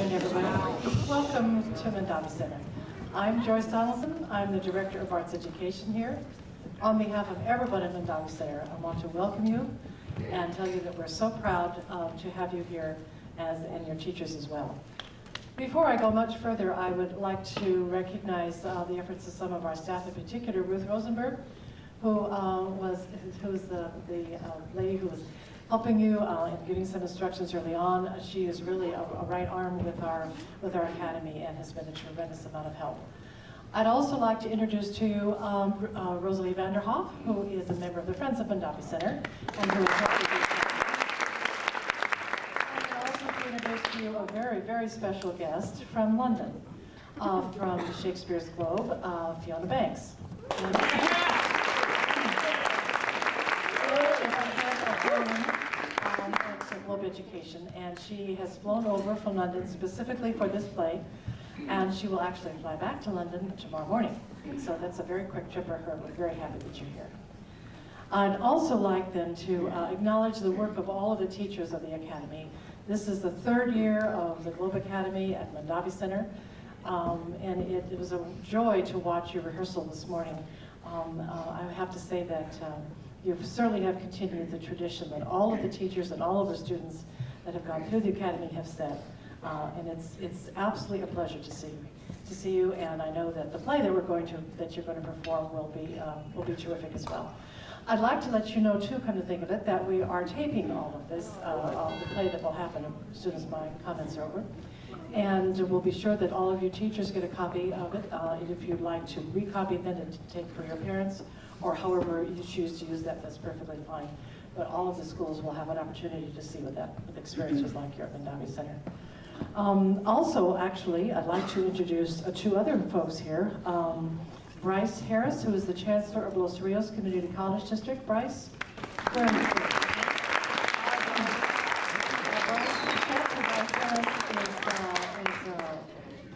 afternoon, everybody. Welcome to Mondavi Center. I'm Joyce Donaldson. I'm the Director of Arts Education here. On behalf of everyone at Mondavi Center, I want to welcome you and tell you that we're so proud to have you here, and your teachers as well. Before I go much further, I would like to recognize the efforts of some of our staff, in particular Ruth Rosenberg, who's the lady who was helping you and giving some instructions early on. She is really a right arm with our academy and has been a tremendous amount of help. I'd also like to introduce to you Rosalie Vanderhoff, who is a member of the Friends of Mondavi Center, and who is helping you. And also to introduce to you a very, very special guest from London, from Shakespeare's Globe, Fiona Banks. Globe Education, and she has flown over from London specifically for this play, and she will actually fly back to London tomorrow morning. So that's a very quick trip for her. We're very happy that you're here. I'd also like then to acknowledge the work of all of the teachers of the Academy. This is the third year of the Globe Academy at Mondavi Center, and it was a joy to watch your rehearsal this morning. I have to say that you certainly have continued the tradition that all of the teachers and all of the students that have gone through the Academy have set. And it's absolutely a pleasure to see you. And I know that the play that you're going to perform will be terrific as well. I'd like to let you know too, come to think of it, that we are taping all of this, the play that will happen as soon as my comments are over. And we'll be sure that all of you teachers get a copy of it. And if you'd like to recopy it then to take for your parents, or however you choose to use that, that's perfectly fine. But all of the schools will have an opportunity to see what the experience was like here at Mondavi Center. Also, actually, I'd like to introduce two other folks here. Bryce Harris, who is the Chancellor of Los Rios Community College District. Bryce, where are you?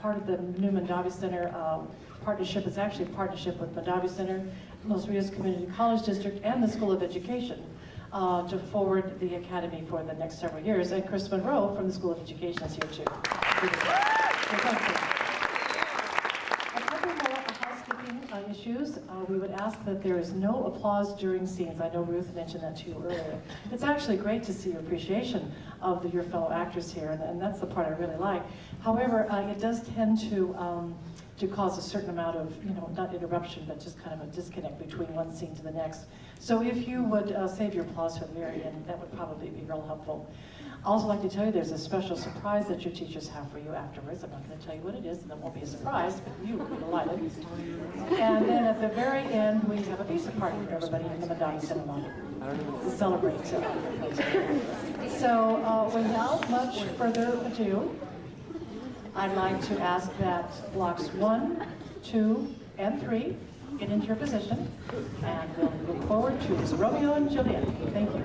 Part of the new Mondavi Center partnership. It's actually a partnership with Mondavi Center, Los Rios Community College District, and the School of Education to forward the Academy for the next several years. And Chris Monroe from the School of Education is here too. A couple more housekeeping issues. We would ask that there is no applause during scenes. I know Ruth mentioned that to you earlier. It's actually great to see your appreciation of your fellow actors here, and that's the part I really like. However, it does tend to cause a certain amount of, not interruption, but just kind of a disconnect between one scene to the next. So if you would save your applause for the very end, that would probably be real helpful. I'd also like to tell you there's a special surprise that your teachers have for you afterwards. I'm not going to tell you what it is, and it won't be a surprise, but you will be delighted. And then at the very end, we have a pizza party for everybody in the Mondavi Center to celebrate. So without much further ado, I'd like to ask that blocks 1, 2, and 3 get into your position, and we'll look forward to Romeo and Juliet. Thank you.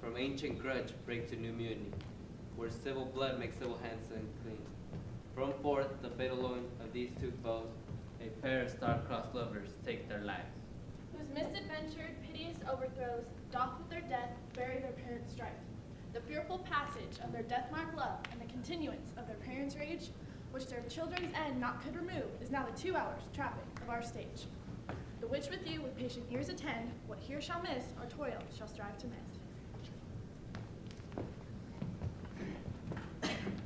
From ancient grudge break to new mutiny, where civil blood makes civil hands unclean. From forth the fatal loin of these two foes, a pair of star-crossed lovers take their lives. Whose misadventured, piteous overthrows doth with their death bury their parents' strife. The fearful passage of their death-marked love and the continuance of their parents' rage, which their children's end not could remove, is now the 2 hours traffic of our stage. The which with you with patient ears attend, what here shall miss, our toil shall strive to mend.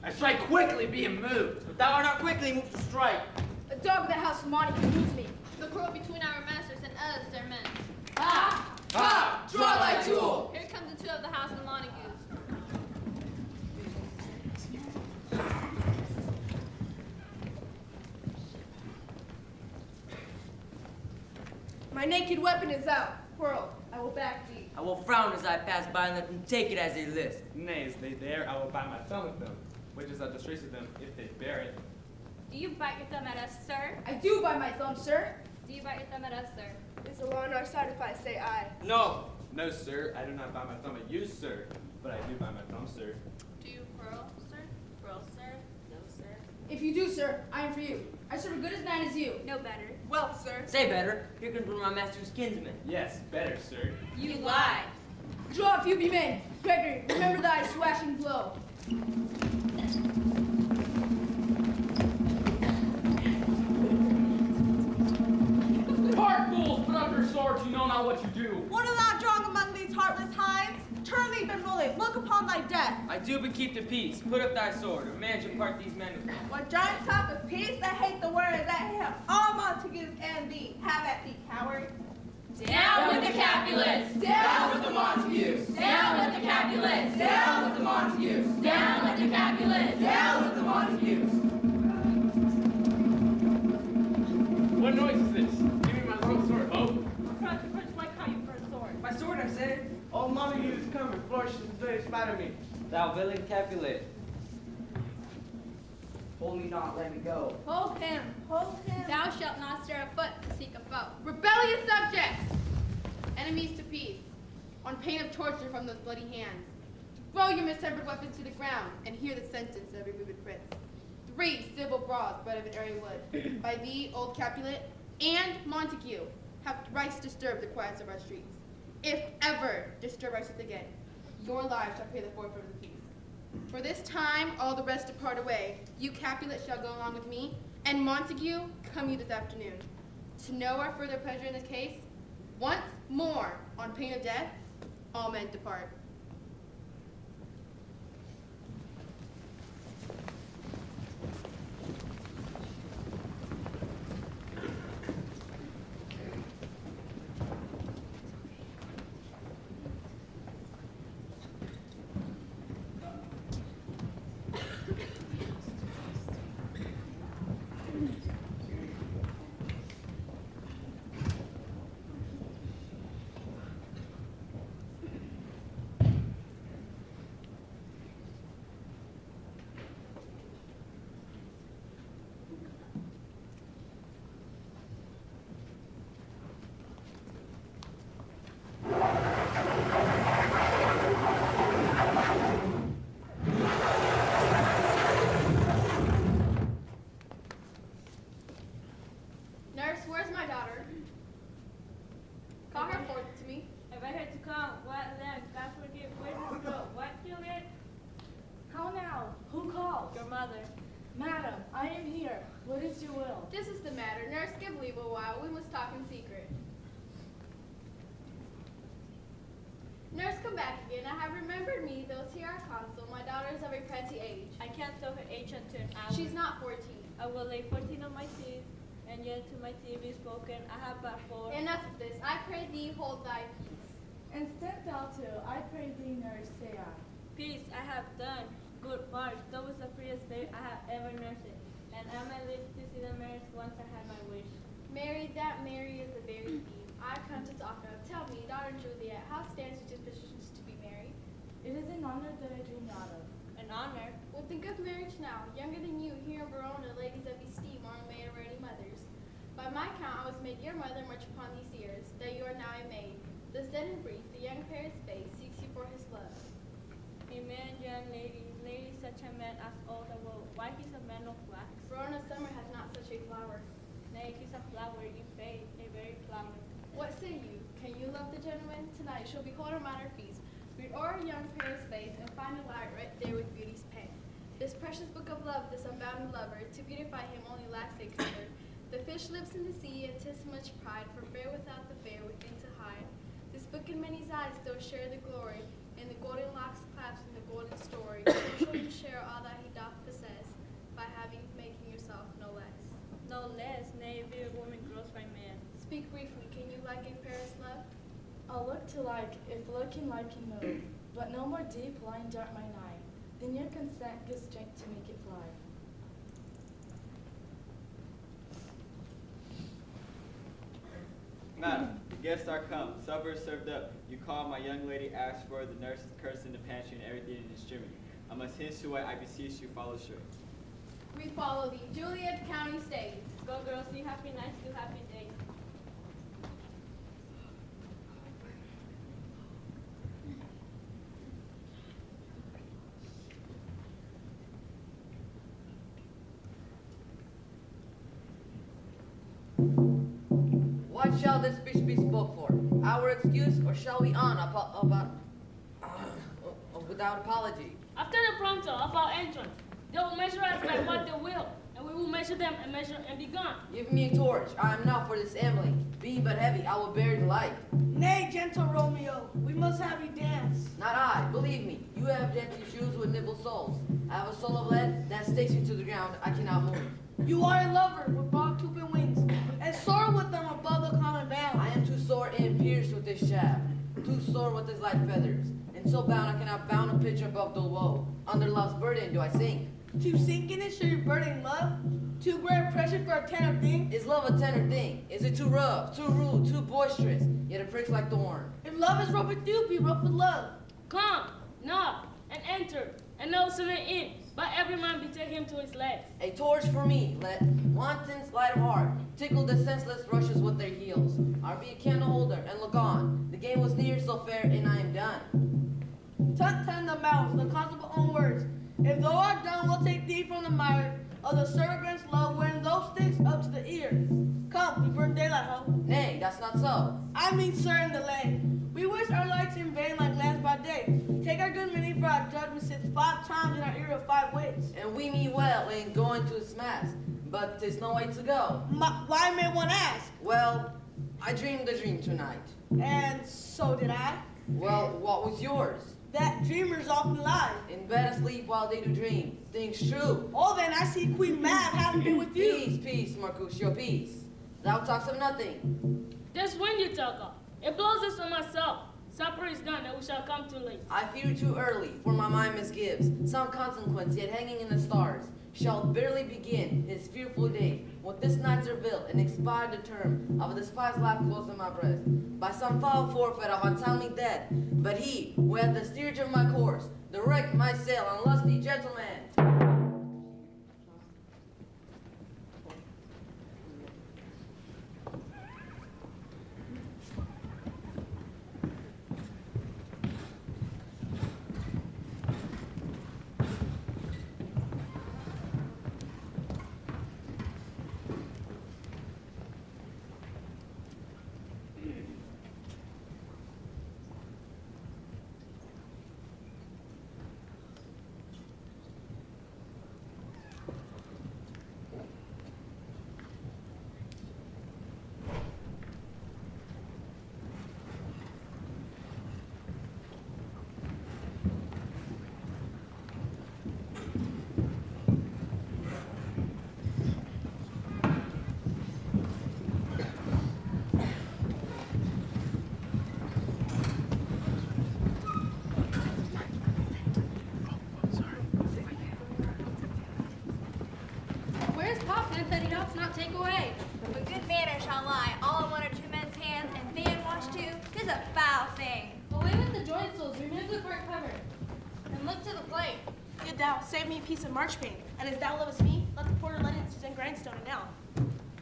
I strike quickly, being moved, but thou art not quickly moved to strike. A dog in the house of Montague moves me. The quarrel between our masters and us, their men. Ah! Ha! Draw thy tool! Here comes the two of the house of the Montagues. My naked weapon is out. Quarrel, I will back thee. I will frown as I pass by and let them take it as they list. Nay, as they dare, I will bite my thumb at them, which is a disgrace to them if they bear it. Do you bite your thumb at us, sir? I do by my thumb, sir. Do you bite your thumb at us, sir? Is the law on our side if I say aye? No! No, sir, I do not bite my thumb at you, sir, but I do bite my thumb, sir. Do you quarrel, sir? Quarrel, sir? No, sir. If you do, sir, I am for you. I serve a good as man as you. No better. Well, sir. Say better, here comes one of my master's kinsmen. Yes, better, sir. You lie. Draw if you be men. Gregory, remember thy swashing blow. Hark, fools, put up your swords, you know not what you do. What art thou drawing among these heartless hinds? Turn thee, Benvolio, look upon thy death. I do but keep the peace. Put up thy sword, or man shall part these men with me. What giants talk of peace, I hate the words that have all Montagues and thee. Have at thee, coward. Down with the Capulets! Down with the Montagues! Down with the Capulets! Down with the Montagues! Down with the Capulets! Down with the Montagues! What noise is this? Give me my long sword, Hope. My sword, I said. Old Montague is coming, flourishes his blade, spite of me. Thou villain Capulet, Hold me not, let me go. Hold him. Hold him. Thou shalt not stir a foot to seek a foe. Rebellious subjects, enemies to peace, on pain of torture from those bloody hands. Throw your mistempered weapons to the ground and hear the sentence of your vivid prince. 3 civil brawls bred of an airy wood, by thee, old Capulet, and Montague, have thrice disturbed the quiets of our streets. If ever disturb our streets again, your lives shall pay the forfeit of the peace. For this time, all the rest depart away. You, Capulet, shall go along with me, and Montague, come you this afternoon. To know our further pleasure in this case, once more, on pain of death, all men depart. Nurse, where's my daughter? Call her forth to me. Invite her to come. What then? God forgive. Where's this girl? What, Juliet? How now? Who calls? Your mother. Madam, I am here. What is your will? This is the matter. Nurse, give leave a while. We must talk in secret. Nurse, come back again. I have remembered me, those here are consul. My daughter is of a pretty age. I can't tell her age until an hour. She's not 14. I will lay 14 on my teeth, and yet to my teeth be spoken. I have but 4. Enough of this. I pray thee, hold thy peace. And stand thou too. I pray thee, nurse, say I. Peace I have done. Good march. That was the freest day I have ever nursed it. And I may live to see the marriage once I had my wish. Mary, that Mary is the very theme I come to talk of. Tell me, daughter Juliet, how stands your dispositions to be married? It is an honor that I dream not of. An honor. Well, think of marriage now. Younger than you, here in Verona, ladies of esteem are made already mothers. By my count, I was made your mother much upon these years, that you are now a maid. Thus then in brief, the young pair is face seeks you for his love. A man, young lady, lady such a man as all the world. Why he's a man of wax? Rona summer has not such a flower. Nay, he's a flower in fade, a very flower. What say you? Can you love the gentleman? Tonight shall behold our minor feast. Read o'er a young pair's face and find a light right there with beauty's pen. This precious book of love, this unbounded lover, to beautify him only lacks a color. The fish lives in the sea, and 'tis much pride, for fair without the fair within to hide. This book in many's eyes still share the glory, and the golden locks clasp in the golden story. So shall you share all that he doth possess, by having making yourself no less. No less, nay, every woman grows by man. Speak briefly, can you like a Paris love? I'll look to like, if looking like you know, but no more deep line dart mine eye, then your consent gives strength to make it fly. Madam, the guests are come, supper is served up. You call, my young lady asked for, the nurse is cursing the pantry and everything in extremity. I must hence away, I beseech you, follow straight. We follow the Juliet County State. Go girls, see happy nights, do happy days. What shall this speech be spoke for? Our excuse, or shall we on without apology? After the prompter of our entrance, they will measure us by what they will, and we will measure them and measure and be gone. Give me a torch. I am not for dissembling. Being but heavy, I will bear the light. Nay, gentle Romeo, we must have you dance. Not I. Believe me, you have dancing shoes with nibble soles. I have a soul of lead that sticks me to the ground. I cannot move. You are a lover with broad toothed wings, and soar with them above the common bound. I am too sore and pierced with this shaft, too sore with his light feathers, and so bound I cannot bound a pitch above the woe. Under love's burden do I sink. To sink in it, show your burden love? Too great pressure for a tender thing? Is love a tender thing? Is it too rough, too rude, too boisterous, yet it pricks like thorn? If love is rough with you, be rough with love. Come, knock, and enter, and no sooner in, but every man betake him to his legs. A torch for me, let wantons light of heart tickle the senseless rushes with their heels. I'll be a candle holder and look on. The game was near so fair, and I am done. Tut the mouths, the constable own words. If thou art done, we'll take thee from the mire of the servant's love, wearing those sticks up to the ear. Come, we burn daylight, ho. Nay, that's not so. I mean, sir, in the lane. We waste our lights in vain like lamps by day. Take our good many for our judgment sits 5 times in our ear of 5 wits. And we mean well in going to his mass, but 'tis no way to go. Why may one ask? Well, I dreamed a dream tonight. And so did I. Well, what was yours? That dreamers often lie. In bed asleep while they do dream. Things true. Oh, then I see Queen Mab having been with you. Peace, peace, Mercutio, peace. Thou talks of nothing. This wind you talk of, it blows us from myself. Supper is done, and we shall come too late. I fear too early, for my mind misgives. Some consequence yet hanging in the stars shall barely begin his fearful day. With this night's reveal and expired the term of a despised life close in my breast, by some foul forfeit of untimely death. But he who hath the steerage of my course, direct my sail on lusty gentleman. Take away. But good manners shall lie all in 1 or 2 men's hands, and fan wash too. 'Tis a foul thing. Away with the joint stools, remove the front cover, and look to the plate. Good thou, save me a piece of marchpane, and as thou lovest me, let the porter let it and grindstone it now.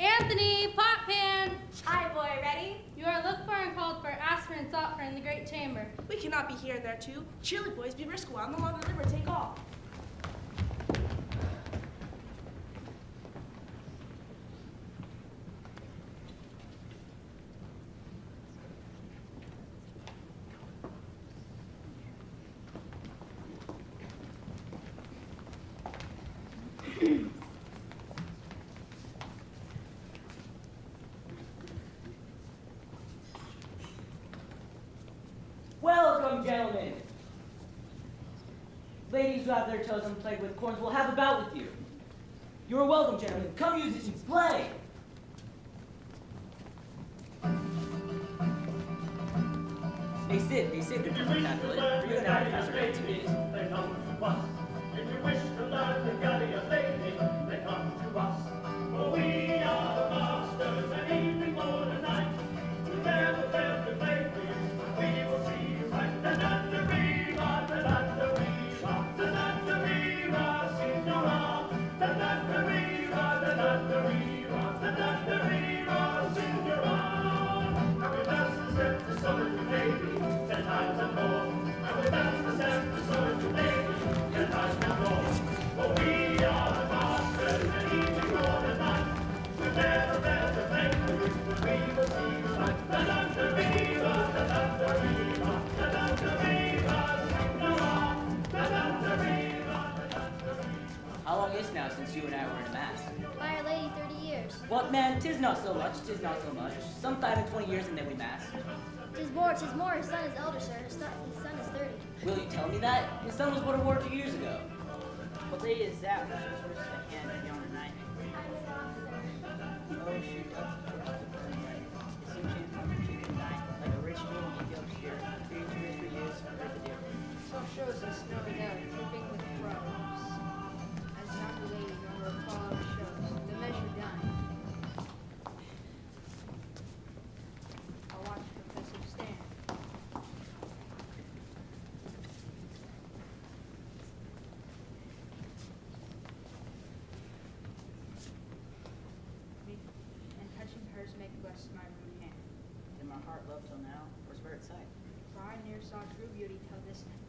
Anthony, pot pan. Aye, boy, ready? You are looked for and called for, asked for and sought for in the great chamber. We cannot be here and there too. Chili boys be brisk while no longer river take off. Welcome, gentlemen. Ladies who have their toes unplagued with corns will have a bout with you. You are welcome, gentlemen. Come, musicians, play. They sit before Capulet. You're gonna have to pass around 2 days. They come to us. If you wish to learn the galley of lady, they come to us. For we are the masters, and evening, morning, and night. We never fail to play for you, and we will see you right. Da-da-da-ree-ra, da-da-da-ree-ra, da-da-da-ree-ra, signora. Da-da-da-ree-ra, da-da-da-ree-ra, da-da-da-ree-ra, signora. And we dance the step to solitude, lady, 10 times and more. And we dance the step to solitude, lady, 10 times and more. For we are the masters, and evening, morning, night. We never fail to play for you, and we will see you right. Da-da-da-ree-ra, da-da-da-ree-ra, da-da-da-ree-ra, signora. Da-da-da-ree-ra, da-da-da-ree-ra. How long is it now since you and I were in mass? By Our Lady, 30 years. What, man, 'tis not so much, 'tis not so much. Some 5 and 20 years and then we mass. 'Tis more. His son is elder, sir. His son is 30. Will you tell me that? His son was born a war 2 years ago. What day is that? Which is worse the hand of yonder night? Oh, shoot up. It seems you come from chicken night, like a rich fool Ethiopia's here. 3 years for years, for the deer. So shows the snowy down, dripping with crows. As yonder lady over a fall shows, the measure done. I'll watch Professor stand. And touching hers make blessed my rude hand. Did my heart love till now, or spirit sight? For I ne'er saw true beauty till this night.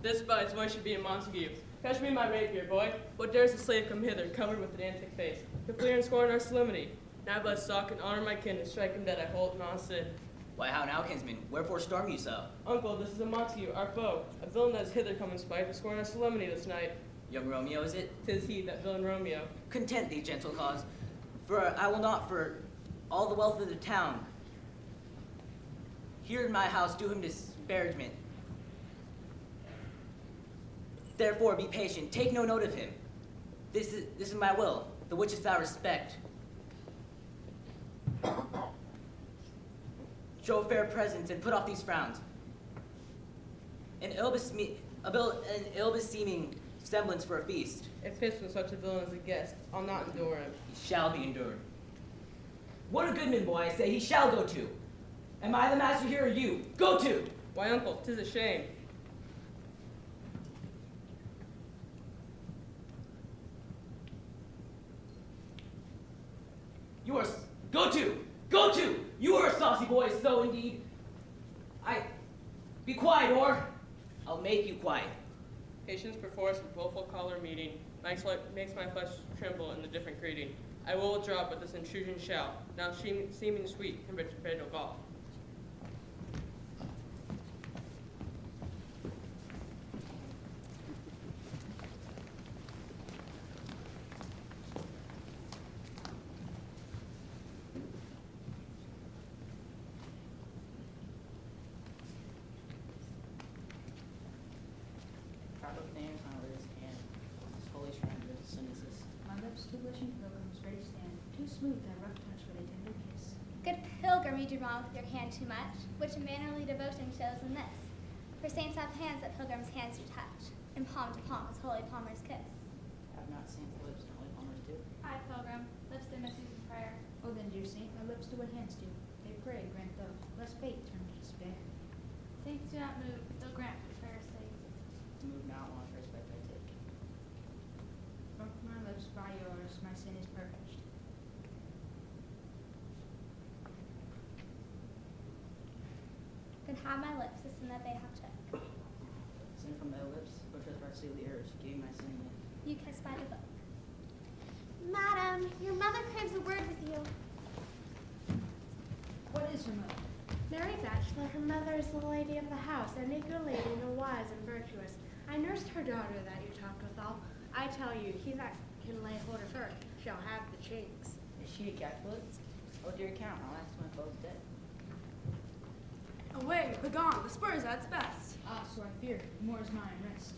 This by his voice should be a Montague. Fetch me my rapier, boy. What dares the slave come hither, covered with an antic face? To fleer and scorn our solemnity. Now bless stock and honor my kin, to strike him dead I hold not sin. Why, how now, kinsman? Wherefore storm you so? Uncle, this is a Montague, our foe. A villain that is hither come in spite, to scorn our solemnity this night. Young Romeo, is it? 'Tis he, that villain Romeo. Content thee, gentle cause, for I will not for all the wealth of the town here in my house do him disparagement. Therefore be patient, take no note of him. This is my will, the which is thy respect. Show fair presence and put off these frowns. An ill-beseeming semblance for a feast. If fits with such a villain as a guest, I'll not endure him. He shall be endured. What a goodman, boy, I say, he shall go to. Am I the master here or you? Go to! Why, uncle, 'tis a shame. You are, go to! Go to! You are a saucy boy, so indeed. Be quiet, or I'll make you quiet. Patience perforce with willful choler meeting, makes my flesh tremble in the different greeting. I will withdraw, but this intrusion shall, now seeming sweet, and rich fatal gall. Proper names on his hand. This holy shrine of Synthesis. My lips too blushing pilgrims ready stand, too smooth thy rough touch with a tender kiss. Good pilgrim, you do wrong with your hand too much, which a mannerly devotion shows in this. For saints have hands that pilgrims' hands do touch, and palm to palm as holy palmers kiss. Have not saints lips and holy palmers do? I, pilgrim, lips that miss you in prayer. Oh then, dear saint, my lips do what hands do. They pray, grant those, lest fate turn to despair. Saints do not move, though grant for prayer's sake. Move not one respect I take. From my lips by yours, my sin is purged. have my lips the sin that they have took. Sin from thy lips, or trespass the errors, gave my sin in. You kiss by the book. Madam, your mother craves a word with you. What is her mother? Mary Bachelor, her mother is the lady of the house, and a good lady, and a wise and virtuous. I nursed her daughter that you talked withal. I tell you, he that can lay hold of her shall have the chinks. Is she a Catholic? Oh dear count, I'll ask my foe's dead. Away, begone, the spur is at its best. Ah, so I fear, more is mine, rest.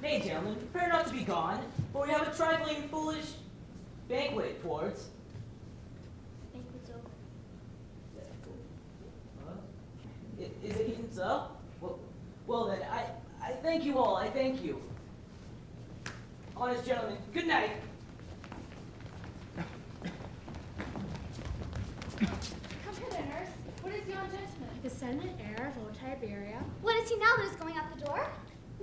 Nay, gentlemen, prepare not to be gone, for we have a trifling foolish banquet towards. Banquet's over. Is it even so? Well then, I thank you all, I thank you. Honest gentlemen, good night. Come hither, nurse. What is yon gentleman? The son and heir of old Tiberia. What is he now that is going out the door?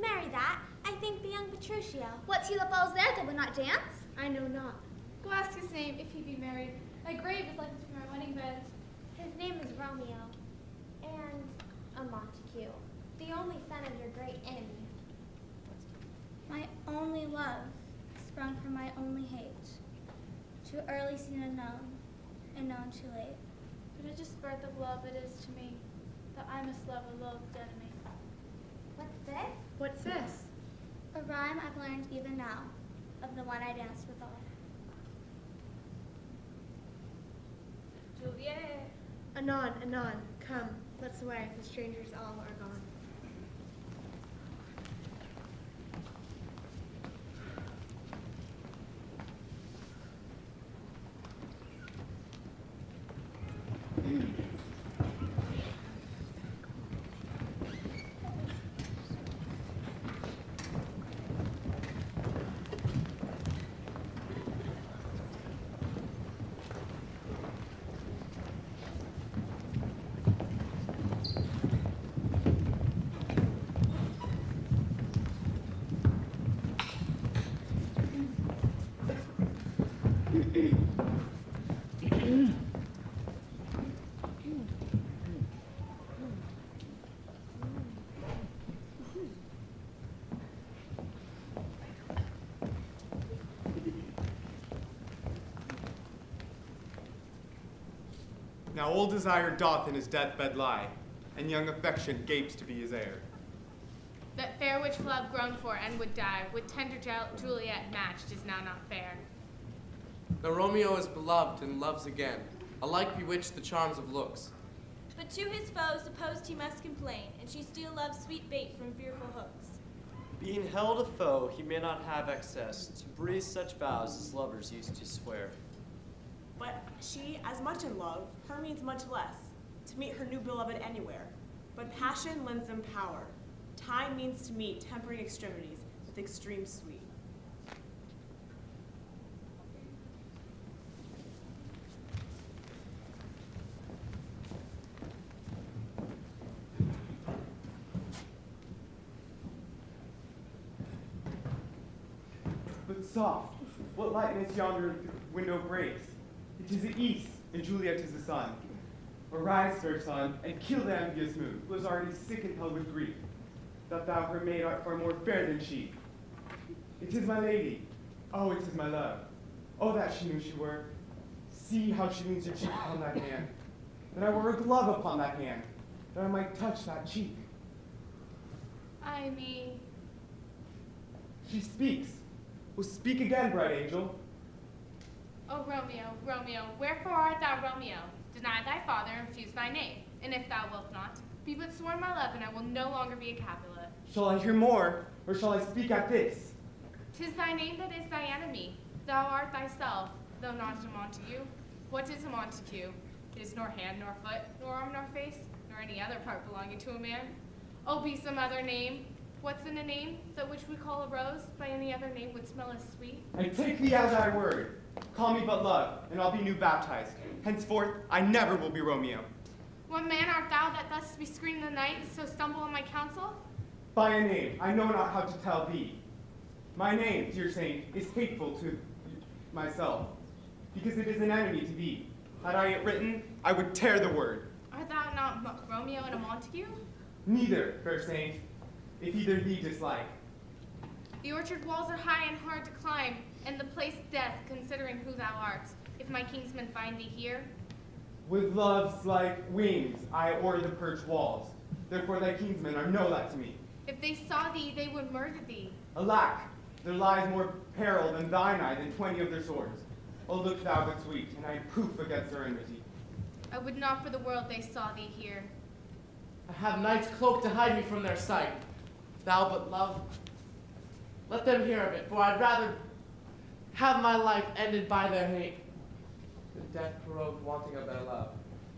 Marry that. I think the young Petruchio. What's he that falls there that would not dance? I know not. Go ask his name if he be married. A grave is like between our wedding beds. His name is Romeo, and a Montague, the only son of your great enemy. My only love, sprung from my only hate. Too early seen and known too late. Prodigious birth of love it is to me, that I must love a loved enemy. What's this? What's this? A rhyme I've learned even now, of the one I danced withal. Juliet. Anon, anon, come, let's away, the strangers all are gone. Now old desire doth in his deathbed lie, and young affection gapes to be his heir. That fair which love groaned for and would die, with tender Juliet matched, is now not fair. Now Romeo is beloved and loves again, alike bewitched the charms of looks. But to his foes supposed he must complain, and she still loves sweet bait from fearful hooks. Being held a foe, he may not have access to breathe such vows as lovers used to swear. But she, as much in love, her means much less, to meet her new beloved anywhere. But passion lends them power. Time means to meet tempering extremities with extreme sweet. But soft, what lightness yonder window breaks? It is the east, and Juliet is the sun. Arise, fair sun, and kill the envious moon, who is already sick and held with grief, that thou her maid art far more fair than she. It is my lady. Oh, it is my love. Oh, that she knew she were. See how she leans her cheek upon that hand. That I wore a glove upon that hand, that I might touch that cheek. I mean... She speaks. Well, speak again, bright angel. O Romeo, Romeo, wherefore art thou Romeo? Deny thy father, and refuse thy name. And if thou wilt not, be but sworn my love, and I will no longer be a Capulet. Shall I hear more, or shall I speak at this? 'Tis thy name that is thy enemy. Thou art thyself, though not a Montague. What is a Montague? It is nor hand, nor foot, nor arm, nor face, nor any other part belonging to a man. Oh, be some other name. What's in a name, that which we call a rose, by any other name would smell as sweet? And take thee as thy word. Call me but love, and I'll be new baptized. Henceforth, I never will be Romeo. What man art thou that thus bescreen the night, so stumble on my counsel? By a name, I know not how to tell thee. My name, dear saint, is hateful to myself. because it is an enemy to thee. Had I it written, I would tear the word. Art thou not Romeo and a Montague? Neither, fair saint, if either thee dislike. The orchard walls are high and hard to climb, and the place death, considering who thou art. If my kinsmen find thee here, With loves like wings, I o'er the perched walls. Therefore thy kinsmen are no like to me. if they saw thee, they would murder thee. Alack, there lies more peril than thine eye than 20 of their swords. Oh, look thou but sweet, and I am proof against their enmity. I would not for the world they saw thee here. I have night's cloak to hide me from their sight. If thou but love, let them hear of it, for I'd rather have my life ended by their hate than death prorogued wanting of their love.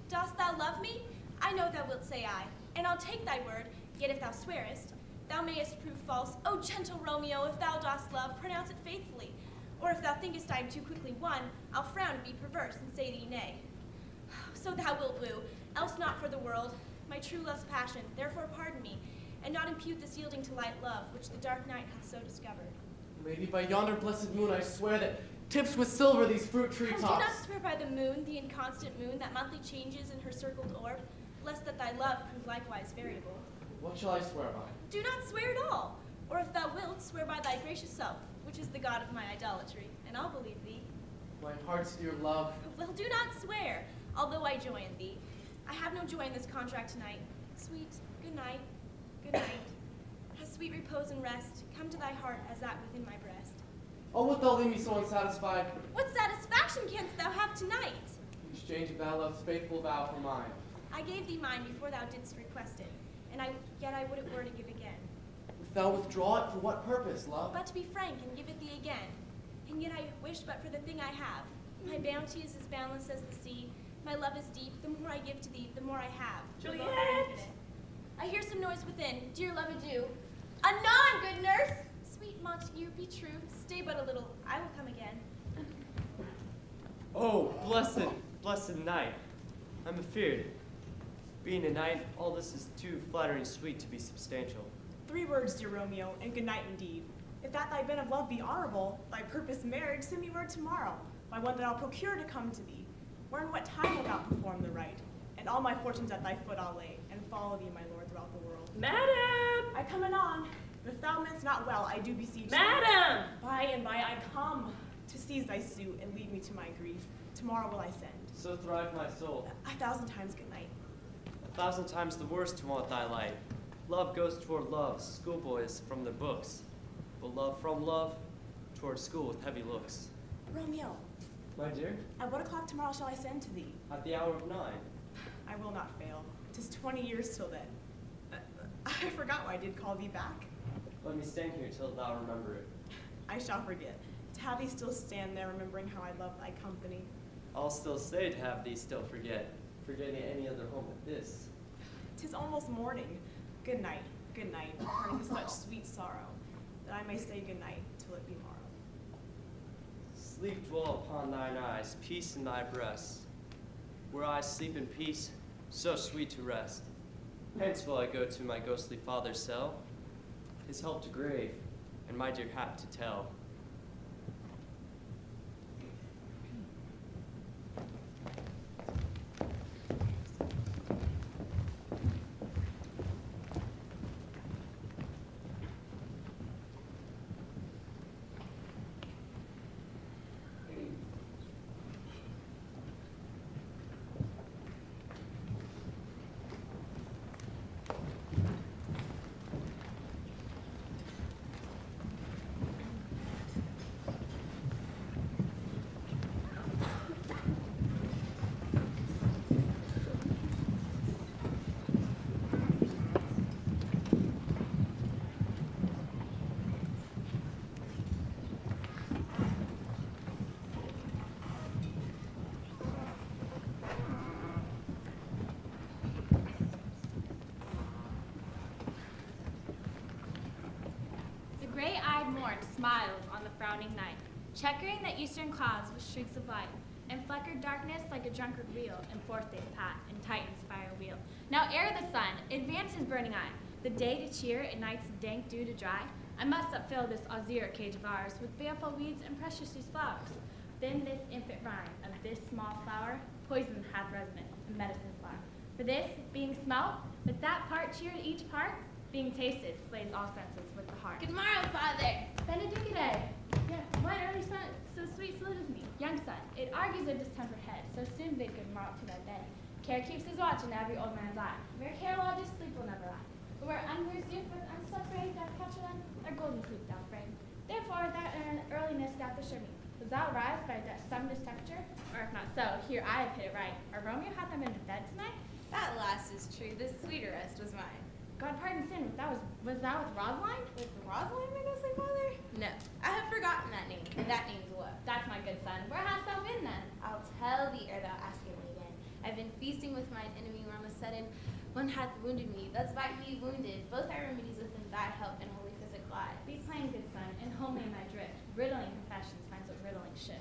Dost thou love me? I know thou wilt say aye, and I'll take thy word, yet if thou swearest, thou mayest prove false. O gentle Romeo, if thou dost love, pronounce it faithfully. Or if thou thinkest I am too quickly won, I'll frown and be perverse and say thee nay. So thou wilt woo, else not for the world, my true love's passion, therefore pardon me, and not impute this yielding to light love, which the dark night hath so discovered. Lady, by yonder blessed moon, I swear that tips with silver these fruit tree Do tops. not swear by the moon, the inconstant moon that monthly changes in her circled orb, lest that thy love prove likewise variable. What shall I swear by? Do not swear at all, or if thou wilt, swear by thy gracious self, which is the god of my idolatry, and I'll believe thee. My heart's dear love. Well, do not swear, although I joy in thee. I have no joy in this contract tonight. Sweet, good night, good night. Has sweet repose and rest come to thy heart as that within my breast? Oh, wilt thou leave me so unsatisfied? What satisfaction canst thou have tonight? In exchange of thou love's faithful vow for mine. I gave thee mine before thou didst request it, and yet I would it were to give again. Wilt thou withdraw it for what purpose, love? But to be frank and give it thee again, and yet I wish but for the thing I have. My bounty is as boundless as the sea. My love is deep. The more I give to thee, the more I have. The love are infinite. I hear some noise within. Dear love, adieu. Anon, good nurse! Sweet Montague, be true. Stay but a little. I will come again. Oh, blessed night. I'm afeard. Being a knight, all this is too flattering sweet to be substantial. 3 words, dear Romeo, and good night indeed. If that thy bent of love be honorable, thy purpose marriage, send me word tomorrow, by one that I'll procure to come to thee. Where and what time wilt thou perform the rite? And all my fortunes at thy foot I'll lay, and follow thee, my lord, throughout the world. Madam! I come anon, but if thou meanst not well, I do beseech Madam! thee. By and by I come to seize thy suit and lead me to my grief. Tomorrow will I send. So thrive my soul. 1,000 times good night. 1,000 times the worse to want thy light. Love goes toward love, schoolboys from their books. But love from love, toward school with heavy looks. Romeo, My dear, at what o'clock tomorrow shall I send to thee? at the hour of 9. I will not fail. 'Tis 20 years till then. I forgot why I did call thee back. Let me stand here till thou remember it. I shall forget. To have thee still stand there, remembering how I love thy company. I'll still stay to have thee still forgetting any other home but this. 'Tis almost morning. Good night, turning to such sweet sorrow, that I may say good night till it be morrow. Sleep dwell upon thine eyes, peace in thy breast. Where I sleep in peace, so sweet to rest. Hence will I go to my ghostly father's cell, his help to grave, and my dear hap to tell. Smiles on the frowning night, checkering the eastern clouds with streaks of light, and fleckered darkness like a drunkard reel, and forth they pat, and Titan's fire wheel. Now ere the sun advance his burning eye, the day to cheer and night's dank dew to dry, I must upfill this austere cage of ours with baleful weeds and precious these flowers. Then this infant rind of this small flower, poison hath resident, a medicine flower. For this, being smelt, with that part cheered each part, being tasted, slays all senses with the heart. Good morrow, Father. Benedicite. Yeah, what early son, so sweet saluteth me. Young son, it argues a distempered head, so soon bid good morrow to thy bed. Care keeps his watch in every old man's eye. Where care lodges, sleep will never lie. But where unwearied youth with unslept brave doth capture them, their golden sleep doth frame. Therefore, that earliness doth assure me. Does thou rise by some distemperature? Or if not so, here I have hit it right. Our Romeo hath not been to bed tonight? That last is true. The sweeter rest was mine. God pardon sin, was thou with Rosaline? With Rosaline, my ghostly father? No, I have forgotten that name, and that name's what? That's my good son. Where hast thou been then? I'll tell thee ere thou askest me again. I've been feasting with mine enemy where on a sudden one hath wounded me, that's by me wounded. Both are remedies within thy help and holy physic lie. Be plain, good son, and wholly in thy drift. Riddling confessions finds what riddling should.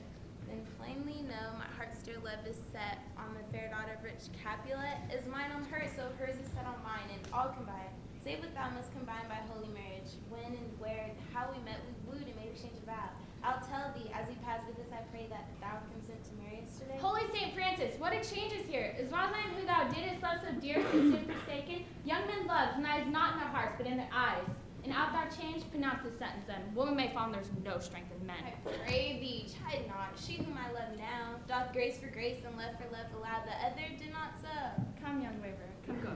Then plainly know my heart's dear love is set on the fair daughter of rich Capulet, is mine on her, so hers is set on mine, and all combined. Save what thou must combine by holy marriage. When and where and how we met, we wooed and made exchange of vow. I'll tell thee, as we pass with this, I pray that thou consent to marry us today. Holy Saint Francis, what exchange is here? Is Rosaline who thou didst love so dear, so soon forsaken? Young men love, lies not in their hearts, but in their eyes. And out thou change, pronounce this sentence then. Woman may fall, and there's no strength in men. I pray thee, chide not. She whom I love now doth grace for grace and love for love allow. The other did not so. Come, young waverer, come go.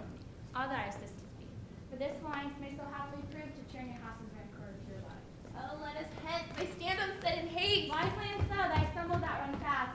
All thy assistance be. For this alliance may so happily prove to turn your house's rancor to your love. Oh, let us hence. I stand unsaid in haste. Wisely and so, thy stumble that run fast.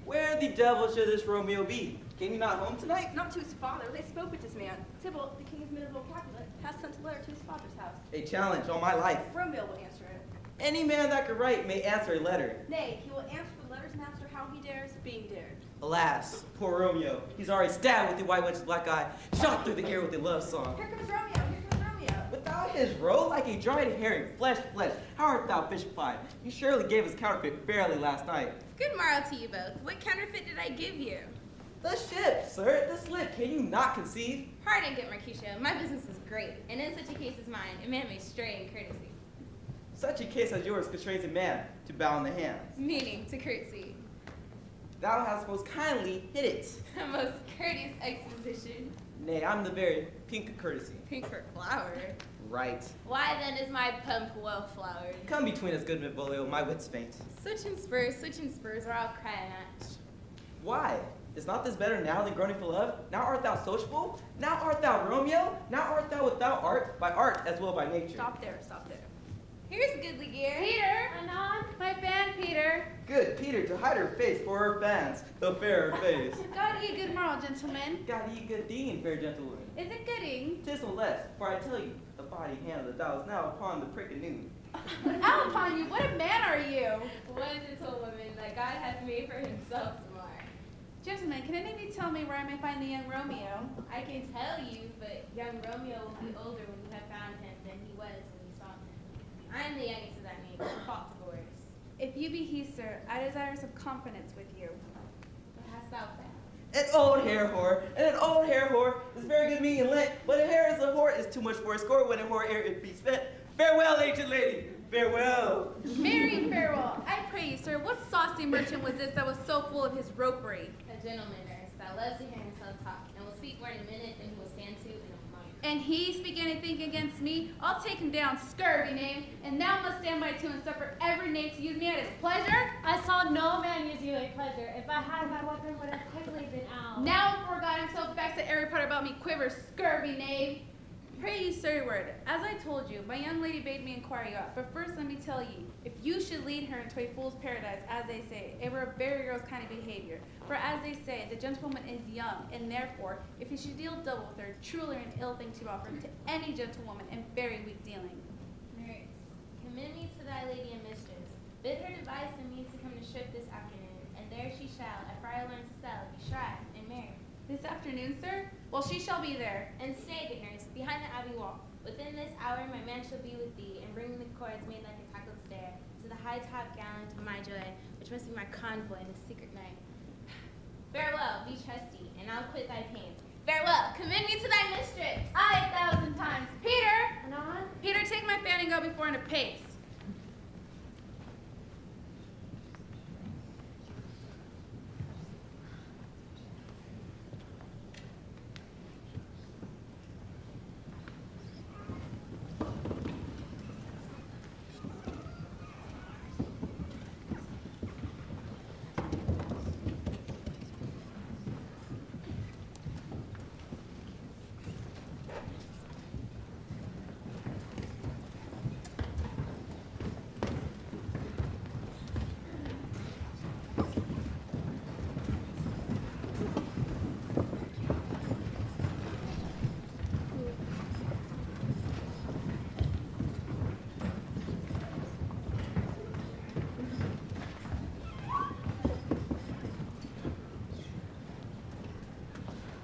Where the devil should this Romeo be? Came he not home tonight? Not to his father. They spoke with this man. Tybalt, the king's miserable Capulet, has sent a letter to his father's house. A challenge all my life. Romeo will answer it. Any man that could write may answer a letter. Nay, he will answer the letter's master how he dares, being dared. Alas, poor Romeo. He's already stabbed with the white witch's black eye, shot through the ear with a love song. Here comes Romeo, here comes Romeo. Without his roe like a dried herring, flesh, how art thou fishified? You surely gave us counterfeit fairly last night. Good morrow to you both. What counterfeit did I give you? The ship, sir, the slip, can you not conceive? Pardon, good Mercutio, my business is great, and in such a case as mine, a man may stray in courtesy. Such a case as yours constrains a man to bow in the hands. Meaning to curtsy. Thou hast most kindly hit it. A most courteous exposition. Nay, I'm the very pink of courtesy. Pink for flower. Right. Why then is my pump well flowered? Come between us, good Benvolio, my wits faint. Switch and spurs, or I'll cry a match. Why? Is not this better now than groaning for love? Now art thou sociable? Now art thou Romeo? Now art thou without art, by art as well by nature. Stop there, stop there. Here's goodly gear. Peter, anon, my fan, Peter. Good, Peter, to hide her face for her fans, the fairer face. God ye good morrow, gentlemen. God ye good dean, fair gentlewoman. Is it gooding? 'Tis no less, for I tell you, the body hand of thou is now upon the prick of noon. Out upon you, what a man are you? One gentlewoman that God hath made for himself to mar. Gentlemen, can any of you tell me where I may find the young Romeo? I can tell you, but young Romeo will be older when you have found him than he was when you saw him. I am the youngest of that name, fault divorce. If you be he, sir, I desire some confidence with you. What hast thou found? An old hair whore, and an old hair whore is very good meat and lint, but a hair as a whore is too much for a score when a whore ere it be spent. Farewell, ancient lady, farewell. Marry farewell. I pray you, sir, what saucy merchant was this that was so full of his ropery? A gentleman, nurse, that loves to hear himself talk, and will speak more in a minute than he will stand to in a moment. And he speak anything against me, I'll take him down, scurvy name, and thou must stand by too and suffer every knave to use me at his pleasure. I saw no man use you at pleasure. If I had my weapon, would have quickly been out. Now forgot himself vexed at every part about me quiver, scurvy knave. Pray you, sir, word. As I told you, my young lady bade me inquire you out. But first let me tell ye, if you should lead her into a fool's paradise, as they say, it were a very girl's kind of behavior. For as they say, the gentlewoman is young, and therefore, if you should deal double with her, truly an ill thing to offer to any gentlewoman, and very weak dealing. Nurse, commend me to thy lady and mistress. Bid her devise some means to come to ship this afternoon, and there she shall, at Friar Lawrence's cell, be shriven and married. This afternoon, sir? Well, she shall be there. And stay, good nurse, behind the abbey wall. Within this hour my man shall be with thee, and bring the cords made like a tackled stair, to the high-top gallant of my joy, which must be my convoy in the secret night. Farewell, be trusty, and I'll quit thy pains. Farewell, commend me to thy mistress. 1,000 times. Peter! Anon? Peter, take my fan and go before in a pace.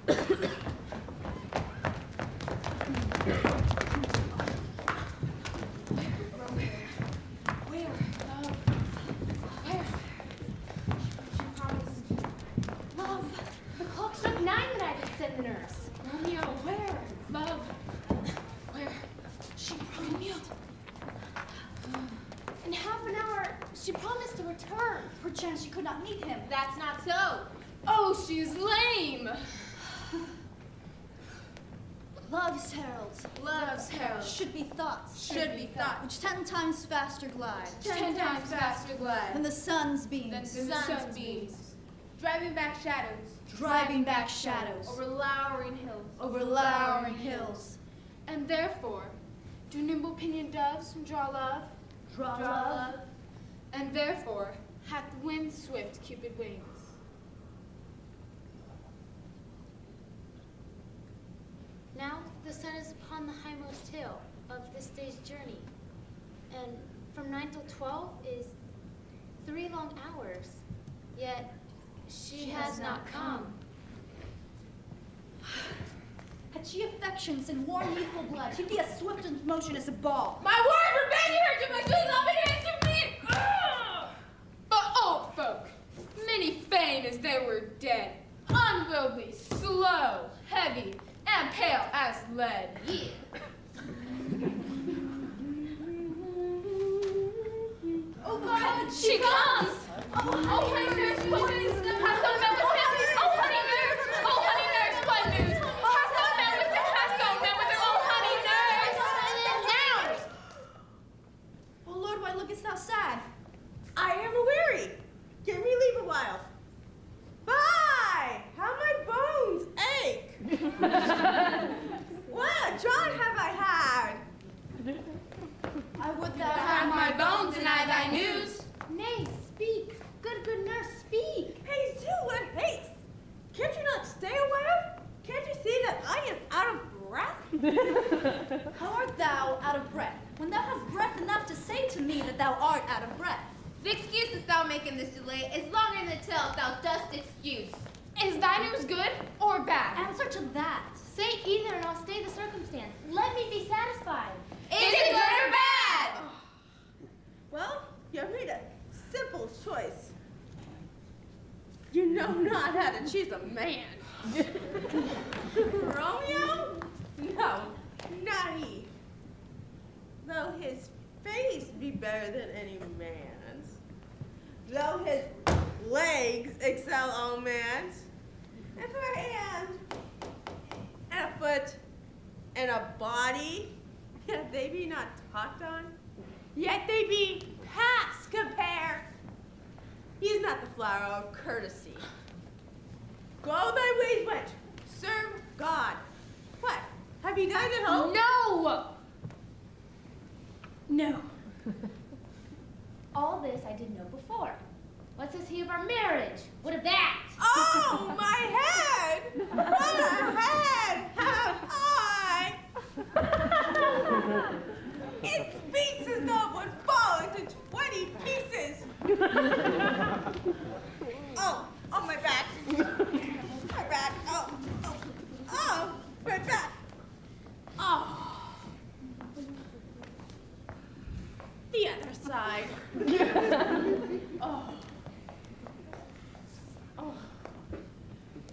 Love, the clock struck 9 when I could send the nurse. Romeo, where? Love, where? She promised. In half an hour, she promised to return. Perchance she could not meet him. That's not so. Oh, she's lame. Love's heralds. Love's heralds. Should be thoughts. Should be thoughts. Which 10 times faster glide. 10 times faster glide. Than the sun's beams. Than the sun's beams. Driving back shadows. Driving back shadows. Over lowering hills. Over lowering hills. And therefore, do nimble-pinioned doves draw love? Draw love. And therefore, hath wind swift Cupid wings. Now the sun is upon the highmost hill of this day's journey, and from 9 till 12 is 3 long hours, yet she has not come. Had she affections and warm youthful blood, she'd be as swift in motion as a ball. My word forbid her to my good love and answer me! But old folk, many fain as they were dead, unwieldy, slow, heavy, and pale as lead. Yeah. Oh God, she comes! Oh, honey nurse, what news? Hast thou met with him? Oh, honey nurse! Oh, honey nurse, what news? Hast thou met with him? Hast thou met with him? Oh, honey nurse! Now! Oh Lord, why lookest thou sad? I am aweary. Give me leave a while. Bye! How my bones ache! What John have I had? I would Thou have my bones and I thy news. Nay, speak. Good nurse, speak. Haste, do what haste. Can't you not stay a while? Can't you see that I am out of breath? How art thou out of breath, when thou hast breath enough to say to me that thou art out of breath? The excuse that thou make in this delay is longer than the tale thou dost excuse. Is thy news good or bad? Answer to that. Say either and I'll stay the circumstance. Let me be satisfied. Is it good or bad? Well, you made a simple choice. You know not how to choose a man. Romeo? No, not he. Though his face be better than any man's, though his legs excel all man's, and for a hand, and a foot, and a body, yet they be not talked on, yet they be past compare. He is not the flower of courtesy. Go thy ways, wench. Serve God. What? Have you dined at home? No! No. All this I did know before. What says he of our marriage? What of that? Oh, my head! What a head have I! It speaks as though it would fall into 20 pieces. Oh, my back. My back. Oh, my back. Oh. The other side. Oh.